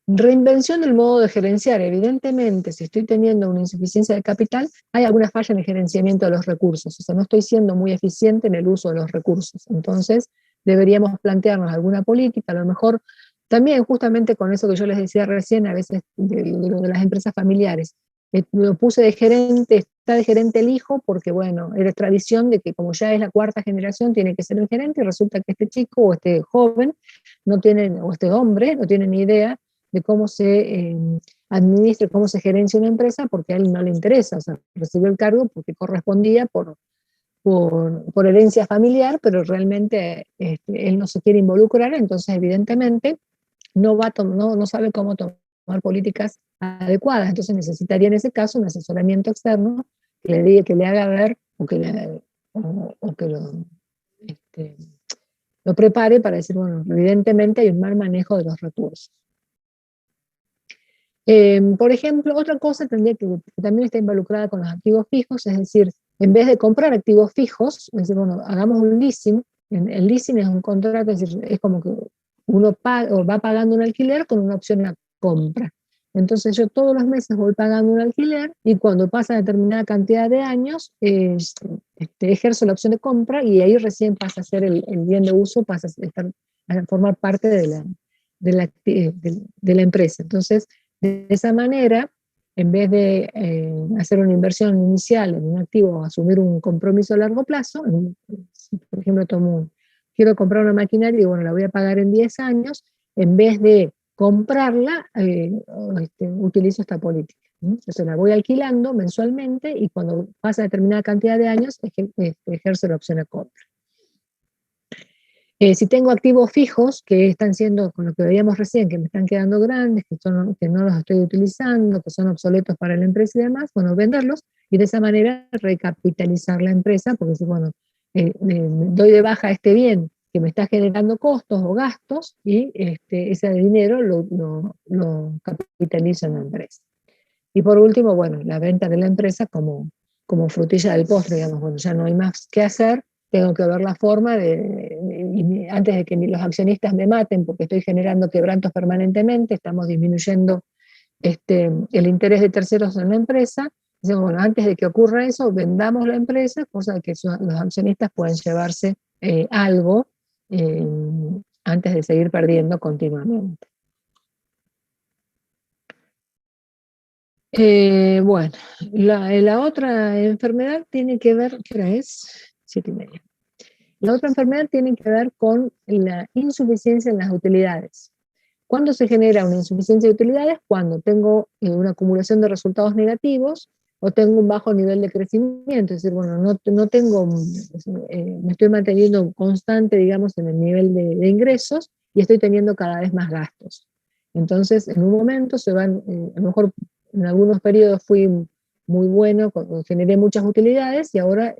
Reinvención del modo de gerenciar. Evidentemente, si estoy teniendo una insuficiencia de capital, hay alguna falla en el gerenciamiento de los recursos, o sea, no estoy siendo muy eficiente en el uso de los recursos. Entonces, deberíamos plantearnos alguna política, a lo mejor también justamente con eso que yo les decía recién, a veces de las empresas familiares. Lo puse de gerente, está de gerente el hijo, porque bueno, era tradición de que como ya es la 4ª generación, tiene que ser el gerente, y resulta que este chico o este joven o este hombre no tiene ni idea de cómo se administra, cómo se gerencia una empresa, porque a él no le interesa. O sea, recibió el cargo porque correspondía por herencia familiar, pero realmente él no se quiere involucrar, entonces evidentemente no sabe cómo tomar políticas adecuadas. Entonces necesitaría en ese caso un asesoramiento externo que le diga, que le haga ver, o que lo prepare para decir, bueno, evidentemente hay un mal manejo de los recursos. Por ejemplo, otra cosa que también está involucrada con los activos fijos, es decir, en vez de comprar activos fijos, es decir, bueno, hagamos un leasing. El leasing es un contrato, es decir, es como que uno va pagando un alquiler con una opción a compra. Entonces yo todos los meses voy pagando un alquiler, y cuando pasa determinada cantidad de años, ejerzo la opción de compra, y ahí recién pasa a ser el bien de uso, pasa a formar parte de de la empresa. Entonces, de esa manera, en vez de hacer una inversión inicial en un activo o asumir un compromiso a largo plazo, si, por ejemplo, quiero comprar una maquinaria y bueno, la voy a pagar en 10 años, en vez de comprarla, utilizo esta política. Entonces la voy alquilando mensualmente y cuando pasa determinada cantidad de años, ejerzo la opción a compra. Si tengo activos fijos que están siendo, con lo que veíamos recién, que me están quedando grandes, que no los estoy utilizando, que son obsoletos para la empresa y demás, bueno, venderlos y de esa manera recapitalizar la empresa, porque si, bueno, doy de baja este bien que me está generando costos o gastos y ese dinero lo capitalizo en la empresa. Y por último, bueno, la venta de la empresa como frutilla del postre, digamos, bueno, ya no hay más que hacer, tengo que ver la forma antes de que los accionistas me maten, porque estoy generando quebrantos permanentemente, estamos disminuyendo el interés de terceros en la empresa. Entonces, bueno, antes de que ocurra eso, vendamos la empresa, cosa de que los accionistas puedan llevarse algo antes de seguir perdiendo continuamente. Bueno, la otra enfermedad tiene que ver, ¿qué hora es? 7:30. La otra enfermedad tiene que ver con la insuficiencia en las utilidades. ¿Cuándo se genera una insuficiencia de utilidades? Cuando tengo una acumulación de resultados negativos o tengo un bajo nivel de crecimiento, es decir, bueno, no tengo, me estoy manteniendo constante, digamos, en el nivel de ingresos y estoy teniendo cada vez más gastos. Entonces, en un momento se van, a lo mejor en algunos periodos fui muy bueno, generé muchas utilidades y ahora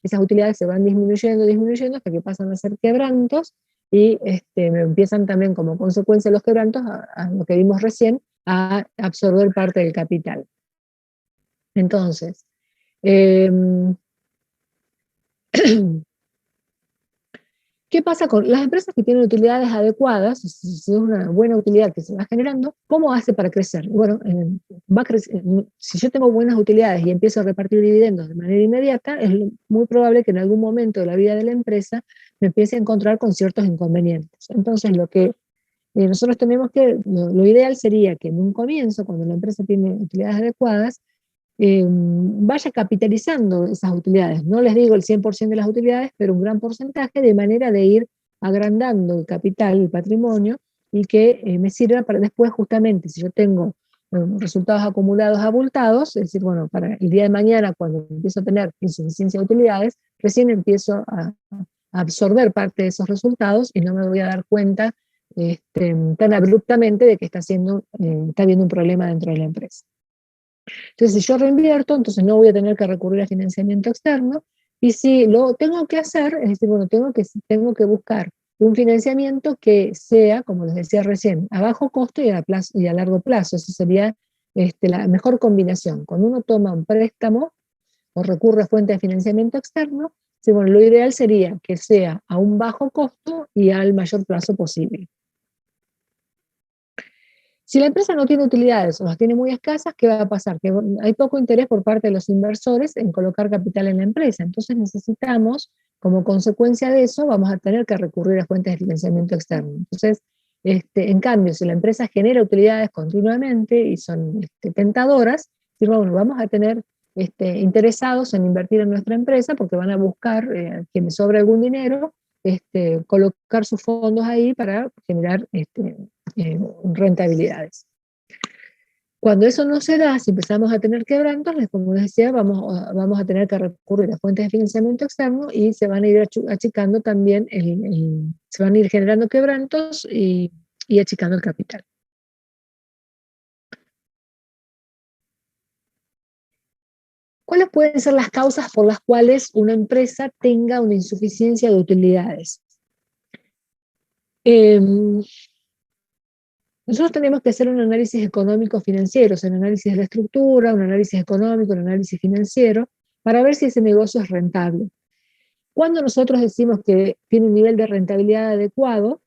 esas utilidades se van disminuyendo hasta que pasan a ser quebrantos y me empiezan también como consecuencia de los quebrantos, a lo que vimos recién, a absorber parte del capital. Entonces, ¿qué pasa con las empresas que tienen utilidades adecuadas? Si es una buena utilidad que se va generando, ¿cómo hace para crecer? Bueno, si yo tengo buenas utilidades y empiezo a repartir dividendos de manera inmediata, es muy probable que en algún momento de la vida de la empresa me empiece a encontrar con ciertos inconvenientes. Entonces, lo que nosotros tenemos lo ideal sería que en un comienzo, cuando la empresa tiene utilidades adecuadas, vaya capitalizando esas utilidades. No les digo el 100% de las utilidades, pero un gran porcentaje, de manera de ir agrandando el capital, el patrimonio, y que me sirva para después, justamente, si yo tengo resultados acumulados abultados, es decir, bueno, para el día de mañana, cuando empiezo a tener insuficiencia de utilidades, recién empiezo a absorber parte de esos resultados y no me voy a dar cuenta tan abruptamente de que está habiendo un problema dentro de la empresa. Entonces, si yo reinvierto, entonces no voy a tener que recurrir a financiamiento externo, y si lo tengo que hacer, es decir, bueno, tengo que buscar un financiamiento que sea, como les decía recién, a bajo costo y a largo plazo. Esa sería la mejor combinación. Cuando uno toma un préstamo o recurre a fuentes de financiamiento externo, sí, bueno, lo ideal sería que sea a un bajo costo y al mayor plazo posible. Si la empresa no tiene utilidades o las tiene muy escasas, ¿qué va a pasar? Que hay poco interés por parte de los inversores en colocar capital en la empresa. Entonces necesitamos, como consecuencia de eso, vamos a tener que recurrir a fuentes de financiamiento externo. Entonces, en cambio, si la empresa genera utilidades continuamente y son tentadoras, bueno, vamos a tener interesados en invertir en nuestra empresa porque van a buscar, quienes sobre algún dinero, colocar sus fondos ahí para generar rentabilidades. Cuando eso no se da, si empezamos a tener quebrantos, como les decía, vamos a tener que recurrir a fuentes de financiamiento externo y se van a ir achicando también, se van a ir generando quebrantos y achicando el capital. ¿Cuáles pueden ser las causas por las cuales una empresa tenga una insuficiencia de utilidades? Nosotros tenemos que hacer un análisis económico-financiero, un análisis de la estructura, un análisis económico, un análisis financiero, para ver si ese negocio es rentable. Cuando nosotros decimos que tiene un nivel de rentabilidad adecuado,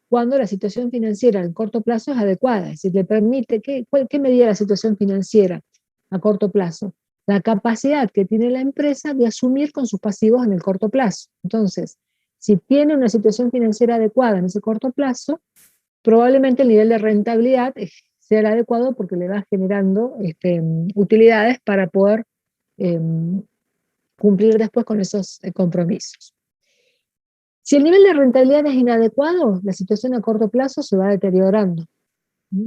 cuando la situación financiera en corto plazo es adecuada, es decir, le permite, ¿qué medida la situación financiera a corto plazo? La capacidad que tiene la empresa de asumir con sus pasivos en el corto plazo. Entonces, si tiene una situación financiera adecuada en ese corto plazo, probablemente el nivel de rentabilidad sea el adecuado porque le va generando utilidades para poder cumplir después con esos compromisos. Si el nivel de rentabilidad es inadecuado, la situación a corto plazo se va deteriorando,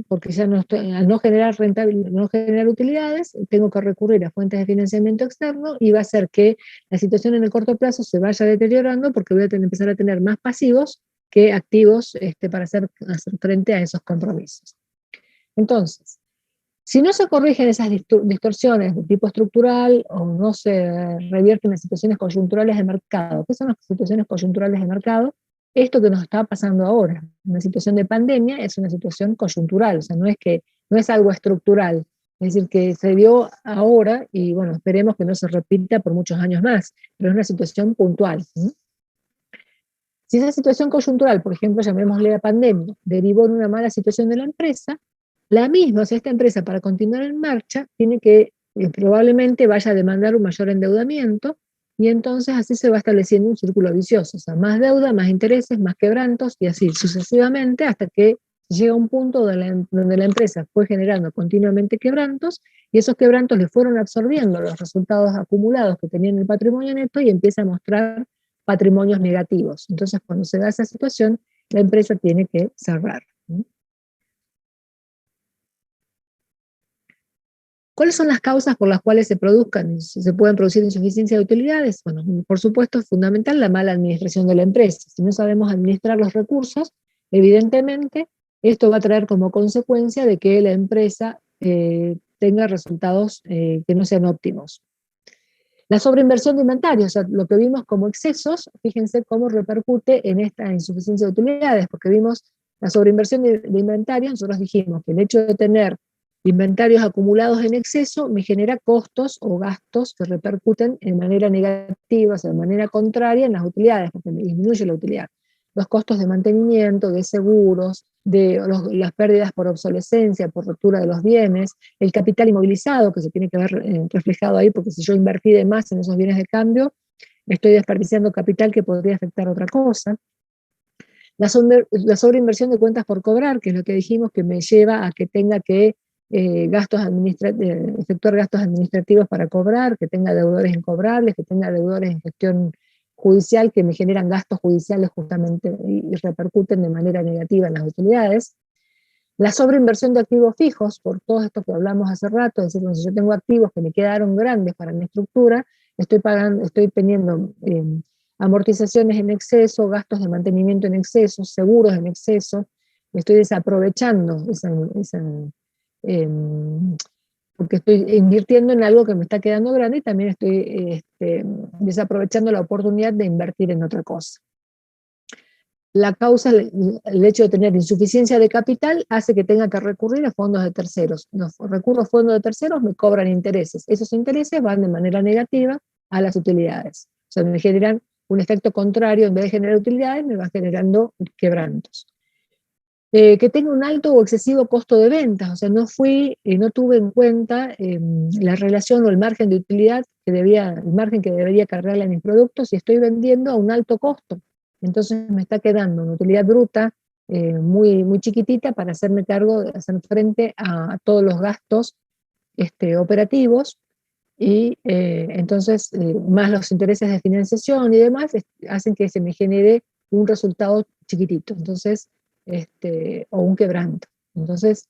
porque ya al no generar rentabilidad, no generar utilidades, tengo que recurrir a fuentes de financiamiento externo y va a hacer que la situación en el corto plazo se vaya deteriorando porque voy a empezar a tener más pasivos que activos para hacer frente a esos compromisos. Entonces, si no se corrigen esas distorsiones de tipo estructural o no se revierten las situaciones coyunturales de mercado, ¿qué son las situaciones coyunturales de mercado? Esto que nos está pasando ahora, una situación de pandemia, es una situación coyuntural, o sea, no es algo estructural, es decir, que se dio ahora y bueno, esperemos que no se repita por muchos años más, pero es una situación puntual. Si esa situación coyuntural, por ejemplo, llamémosle la pandemia, derivó en una mala situación de la empresa, la misma, o sea, esta empresa para continuar en marcha tiene que, probablemente vaya a demandar un mayor endeudamiento y entonces así se va estableciendo un círculo vicioso, o sea, más deuda, más intereses, más quebrantos y así sucesivamente hasta que llega un punto donde la empresa fue generando continuamente quebrantos y esos quebrantos le fueron absorbiendo los resultados acumulados que tenía en el patrimonio neto y empieza a mostrar patrimonios negativos. Entonces, cuando se da esa situación, la empresa tiene que cerrar. ¿Cuáles son las causas por las cuales se pueden producir insuficiencia de utilidades? Bueno, por supuesto es fundamental la mala administración de la empresa. Si no sabemos administrar los recursos, evidentemente esto va a traer como consecuencia de que la empresa tenga resultados que no sean óptimos. La sobreinversión de inventarios, o sea, lo que vimos como excesos, fíjense cómo repercute en esta insuficiencia de utilidades, porque vimos la sobreinversión de inventarios, nosotros dijimos que el hecho de tener inventarios acumulados en exceso me genera costos o gastos que repercuten en manera negativa, o sea, de manera contraria en las utilidades, porque me disminuye la utilidad. Los costos de mantenimiento, de seguros, las pérdidas por obsolescencia, por ruptura de los bienes, el capital inmovilizado, que se tiene que ver reflejado ahí, porque si yo invertí de más en esos bienes de cambio, estoy desperdiciando capital que podría afectar a otra cosa. La sobreinversión de cuentas por cobrar, que es lo que dijimos, que me lleva a que tenga que efectuar gastos administrativos para cobrar, que tenga deudores incobrables, que tenga deudores en gestión judicial que me generan gastos judiciales justamente y repercuten de manera negativa en las utilidades. La sobreinversión de activos fijos, por todo esto que hablamos hace rato, es decir, si yo tengo activos que me quedaron grandes para mi estructura, estoy teniendo amortizaciones en exceso, gastos de mantenimiento en exceso, seguros en exceso, estoy desaprovechando porque estoy invirtiendo en algo que me está quedando grande y también estoy desaprovechando la oportunidad de invertir en otra cosa. La causa, el hecho de tener insuficiencia de capital hace que tenga que recurrir a fondos de terceros. Los recurro a fondos de terceros me cobran intereses. Esos intereses van de manera negativa a las utilidades. O sea, me generan un efecto contrario, en vez de generar utilidades, me va generando quebrantos. Que tenga un alto o excesivo costo de ventas, o sea, no tuve en cuenta la relación o el margen de utilidad el margen que debería cargarle a mis productos y estoy vendiendo a un alto costo. Entonces me está quedando una utilidad bruta muy, muy chiquitita para hacerme cargo de hacer frente a todos los gastos operativos y entonces más los intereses de financiación y demás hacen que se me genere un resultado chiquitito. Entonces, o un quebranto. Entonces,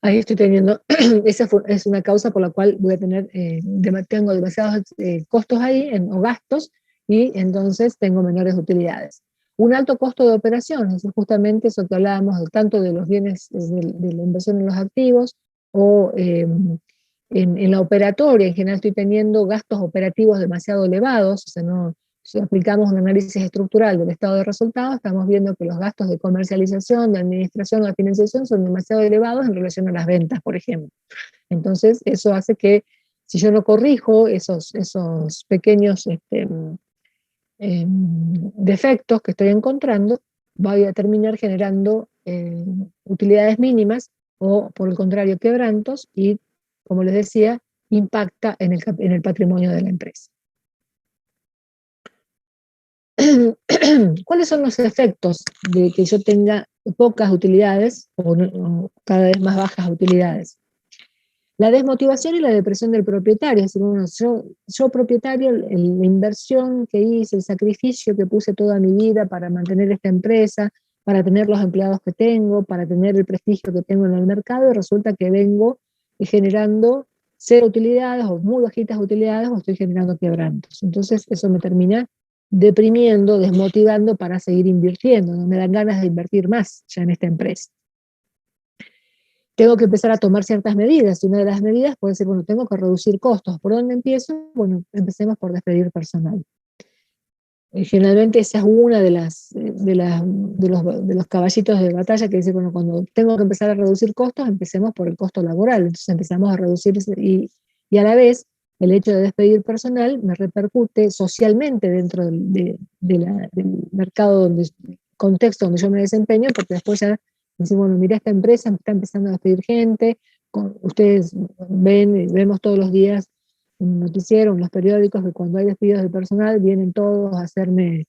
ahí estoy teniendo, esa es una causa por la cual voy a tengo demasiados costos ahí, o gastos, y entonces tengo menores utilidades. Un alto costo de operación, es justamente eso que hablábamos, tanto de los bienes, de la inversión en los activos, o en la operatoria, en general estoy teniendo gastos operativos demasiado elevados, o sea, si aplicamos un análisis estructural del estado de resultados, estamos viendo que los gastos de comercialización, de administración o de financiación son demasiado elevados en relación a las ventas, por ejemplo. Entonces, eso hace que si yo no corrijo esos pequeños defectos que estoy encontrando, voy a terminar generando utilidades mínimas o, por el contrario, quebrantos y, como les decía, impacta en el patrimonio de la empresa. ¿Cuáles son los efectos de que yo tenga pocas utilidades o cada vez más bajas utilidades? La desmotivación y la depresión del propietario. Es decir, bueno, yo propietario, la inversión que hice, el sacrificio que puse toda mi vida para mantener esta empresa, para tener los empleados que tengo, para tener el prestigio que tengo en el mercado, y resulta que vengo generando cero utilidades o muy bajitas utilidades, o estoy generando quebrantos. Entonces eso me termina deprimiendo, desmotivando para seguir invirtiendo. No me dan ganas de invertir más ya en esta empresa. Tengo que empezar a tomar ciertas medidas, y una de las medidas puede ser, bueno, tengo que reducir costos. ¿Por dónde empiezo? Bueno, empecemos por despedir personal. Generalmente esa es una de los caballitos de batalla que dice, bueno, cuando tengo que empezar a reducir costos, empecemos por el costo laboral. Entonces empezamos a reducir, y a la vez el hecho de despedir personal me repercute socialmente dentro del mercado, contexto donde yo me desempeño, porque después ya decimos, bueno, mira, esta empresa está empezando a despedir gente, ustedes vemos todos los días en el noticiero, en los periódicos, que cuando hay despidos de personal vienen todos a hacerme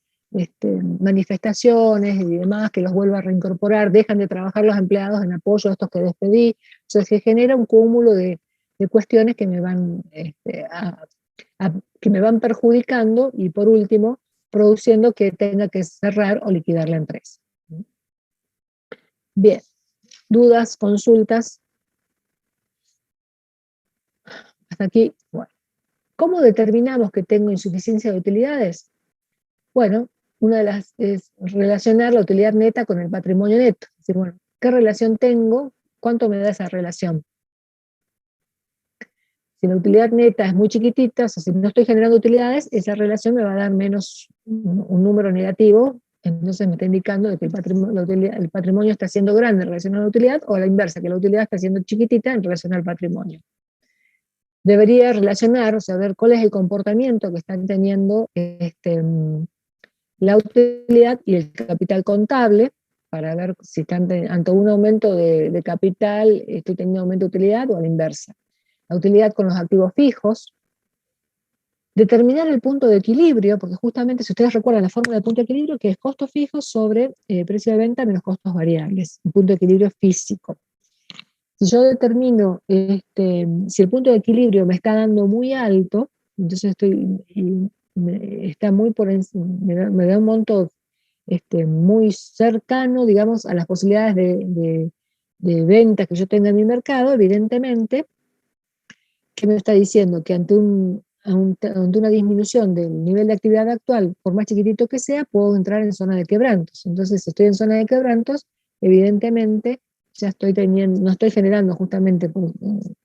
manifestaciones y demás, que los vuelva a reincorporar, dejan de trabajar los empleados en apoyo a estos que despedí. O sea, se genera un cúmulo de cuestiones que me van, que me van perjudicando, y por último, produciendo que tenga que cerrar o liquidar la empresa. Bien, dudas, consultas. Hasta aquí, bueno. ¿Cómo determinamos que tengo insuficiencia de utilidades? Bueno, una de las es relacionar la utilidad neta con el patrimonio neto. Es decir, bueno, ¿qué relación tengo? ¿Cuánto me da esa relación? Si la utilidad neta es muy chiquitita, o sea, si no estoy generando utilidades, esa relación me va a dar menos, un número negativo, entonces me está indicando de que el patrimonio está siendo grande en relación a la utilidad, o a la inversa, que la utilidad está siendo chiquitita en relación al patrimonio. Debería relacionar, o sea, ver cuál es el comportamiento que están teniendo la utilidad y el capital contable, para ver si están ante un aumento de capital, estoy teniendo aumento de utilidad, o a la inversa. La utilidad con los activos fijos. Determinar el punto de equilibrio, porque justamente, si ustedes recuerdan la fórmula de punto de equilibrio, que es costo fijo sobre precio de venta menos costos variables, un punto de equilibrio físico. Si yo determino, si el punto de equilibrio me está dando muy alto, entonces está muy por encima, me da un monto muy cercano, digamos, a las posibilidades de ventas que yo tenga en mi mercado, evidentemente, ¿qué me está diciendo? Que ante una disminución del nivel de actividad actual, por más chiquitito que sea, puedo entrar en zona de quebrantos. Entonces, si estoy en zona de quebrantos, evidentemente ya no estoy generando justamente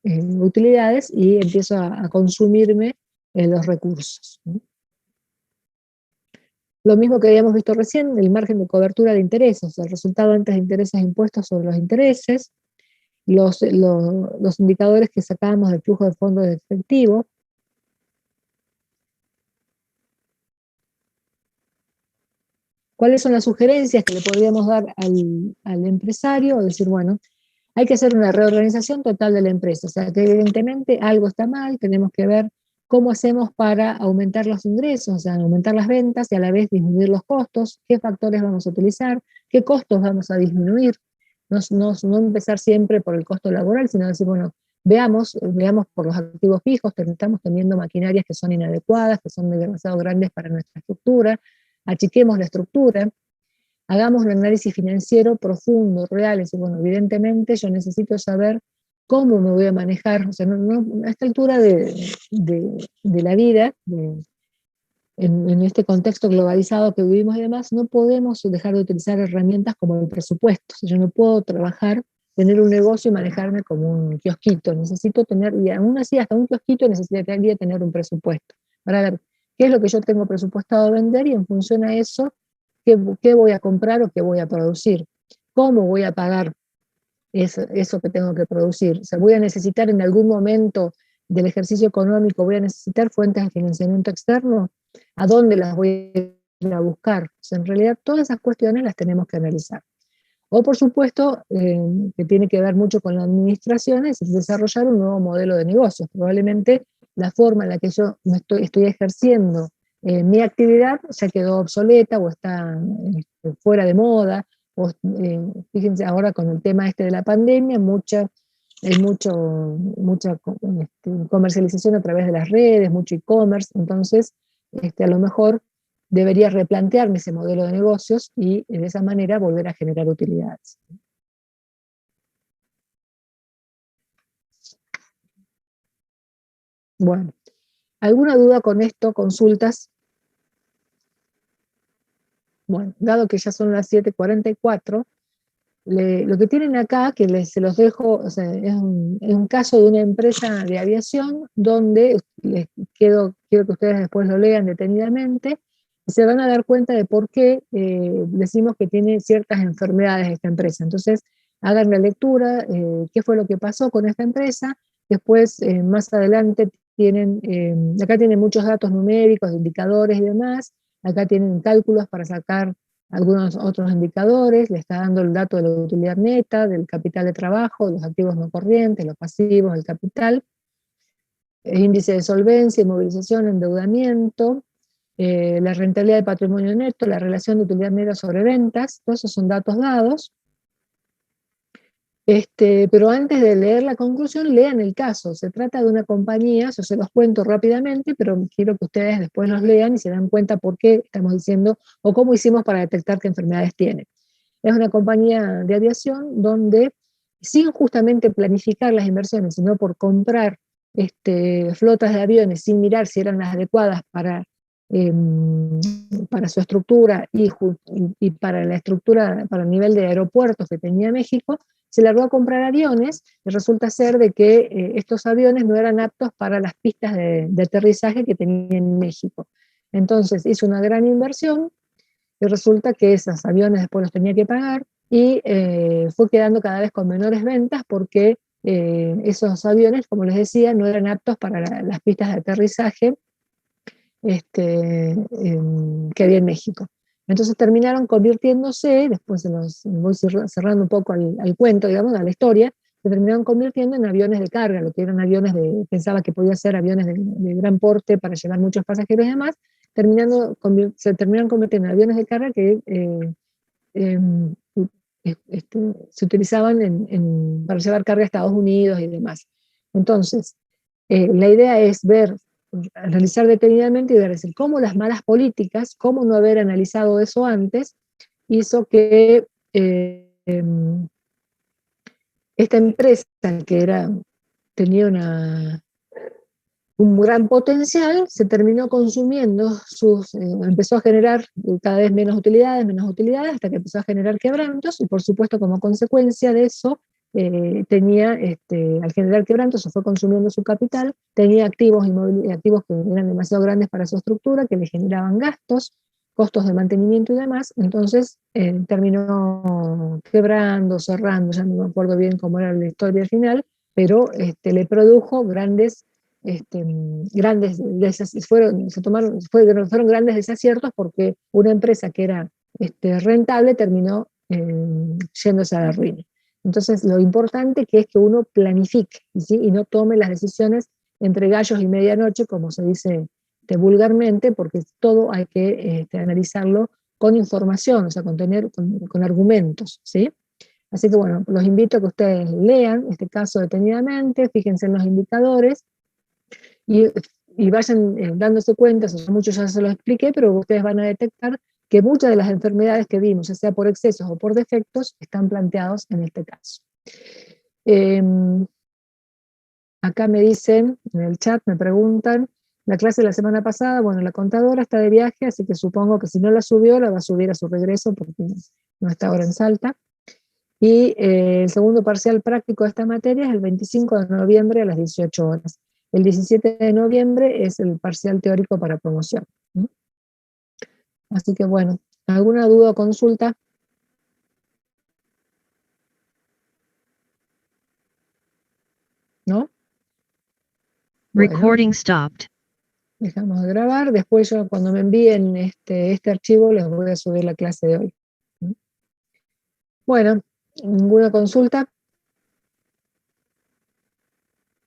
utilidades, y empiezo a consumirme los recursos. Lo mismo que habíamos visto recién, el margen de cobertura de intereses, el resultado antes de intereses impuestos sobre los intereses, los indicadores que sacábamos del flujo de fondos de efectivo. ¿Cuáles son las sugerencias que le podríamos dar al empresario? Decir, bueno, hay que hacer una reorganización total de la empresa, o sea que evidentemente algo está mal, tenemos que ver cómo hacemos para aumentar los ingresos, o sea, aumentar las ventas y a la vez disminuir los costos, qué factores vamos a utilizar, qué costos vamos a disminuir, no empezar siempre por el costo laboral, sino decir, bueno, veamos por los activos fijos, estamos teniendo maquinarias que son inadecuadas, que son demasiado grandes para nuestra estructura, achiquemos la estructura, hagamos un análisis financiero profundo, real, y bueno, evidentemente yo necesito saber cómo me voy a manejar, o sea, a esta altura de la vida, en este contexto globalizado que vivimos y demás, no podemos dejar de utilizar herramientas como el presupuesto. O sea, yo no puedo trabajar, tener un negocio y manejarme como un kiosquito, necesito tener, y aún así hasta un kiosquito necesitaría tener un presupuesto, para ver qué es lo que yo tengo presupuestado vender, y en función a eso, qué voy a comprar o qué voy a producir, cómo voy a pagar eso que tengo que producir. O sea, voy a necesitar en algún momento del ejercicio económico, voy a necesitar fuentes de financiamiento externo, ¿a dónde las voy a ir a buscar? O sea, en realidad todas esas cuestiones las tenemos que analizar. O por supuesto, que tiene que ver mucho con la administración, es desarrollar un nuevo modelo de negocios. Probablemente la forma en la que yo estoy ejerciendo mi actividad ya quedó obsoleta o está fuera de moda, o fíjense ahora con el tema este de la pandemia, hay mucha comercialización a través de las redes, mucho e-commerce, entonces a lo mejor debería replantearme ese modelo de negocios y de esa manera volver a generar utilidades. Bueno, ¿alguna duda con esto? ¿Consultas? Bueno, dado que ya son las 7:44, lo que tienen acá, que se los dejo, o sea, es un caso de una empresa de aviación donde quiero que ustedes después lo lean detenidamente y se van a dar cuenta de por qué decimos que tiene ciertas enfermedades esta empresa. Entonces, hagan la lectura, qué fue lo que pasó con esta empresa. Después, más adelante, acá tienen muchos datos numéricos, indicadores y demás. Acá tienen cálculos para sacar algunos otros indicadores, le está dando el dato de la utilidad neta, del capital de trabajo, de los activos no corrientes, los pasivos, el capital, el índice de solvencia, inmovilización, endeudamiento, la rentabilidad del patrimonio neto, la relación de utilidad neta sobre ventas, todos esos son datos dados. Pero antes de leer la conclusión, lean el caso. Se trata de una compañía, yo se los cuento rápidamente, pero quiero que ustedes después los lean y se den cuenta por qué estamos diciendo, o cómo hicimos para detectar qué enfermedades tiene. Es una compañía de aviación donde, sin justamente planificar las inversiones, sino por comprar flotas de aviones sin mirar si eran las adecuadas para su estructura y para la estructura, para el nivel de aeropuertos que tenía México, se largó a comprar aviones y resulta ser de que estos aviones no eran aptos para las pistas de aterrizaje que tenía en México. Entonces hizo una gran inversión y resulta que esos aviones después los tenía que pagar y fue quedando cada vez con menores ventas porque esos aviones, como les decía, no eran aptos para las pistas de aterrizaje que había en México. Entonces terminaron convirtiéndose, después voy cerrando un poco al cuento, digamos, a la historia, se terminaron convirtiendo en aviones de carga, lo que eran aviones pensaba que podía ser aviones de gran porte para llevar muchos pasajeros y demás, se terminaron convirtiendo en aviones de carga que se utilizaban para llevar carga a Estados Unidos y demás. Entonces, la idea es analizar detenidamente y ver cómo las malas políticas, cómo no haber analizado eso antes, hizo que esta empresa que tenía un gran potencial, se terminó consumiendo, empezó a generar cada vez menos utilidades, hasta que empezó a generar quebrantos, y por supuesto como consecuencia de eso, al generar quebrantos, se fue consumiendo su capital, tenía activos que eran demasiado grandes para su estructura, que le generaban gastos, costos de mantenimiento y demás, entonces terminó quebrando, cerrando, ya no me acuerdo bien cómo era la historia final, pero le produjo fueron grandes desaciertos porque una empresa que era rentable terminó yéndose a la ruina. Entonces lo importante que es que uno planifique, ¿sí? Y no tome las decisiones entre gallos y medianoche, como se dice vulgarmente, porque todo hay que analizarlo con información, o sea, con argumentos, ¿sí? Así que bueno, los invito a que ustedes lean este caso detenidamente, fíjense en los indicadores, y vayan dándose cuenta, muchos ya se los expliqué, pero ustedes van a detectar que muchas de las enfermedades que vimos, ya sea por excesos o por defectos, están planteados en este caso. Acá me dicen, en el chat me preguntan, la clase de la semana pasada, bueno, la contadora está de viaje, así que supongo que si no la subió, la va a subir a su regreso, porque no está ahora en Salta. Y el segundo parcial práctico de esta materia es el 25 de noviembre a las 18 horas. El 17 de noviembre es el parcial teórico para promoción. Así que bueno, ¿alguna duda o consulta? ¿No? Bueno, Recording stopped. dejamos de grabar. Después yo cuando me envíen este archivo les voy a subir la clase de hoy. Bueno, ¿ninguna consulta?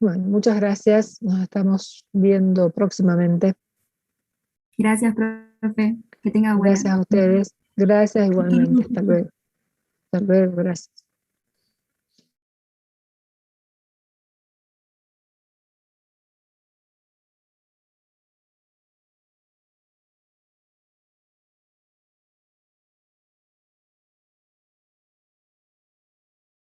Bueno, muchas gracias. Nos estamos viendo próximamente. Gracias, profe. Que tenga buena. Gracias a ustedes. Gracias igualmente. Hasta luego. Hasta luego, gracias.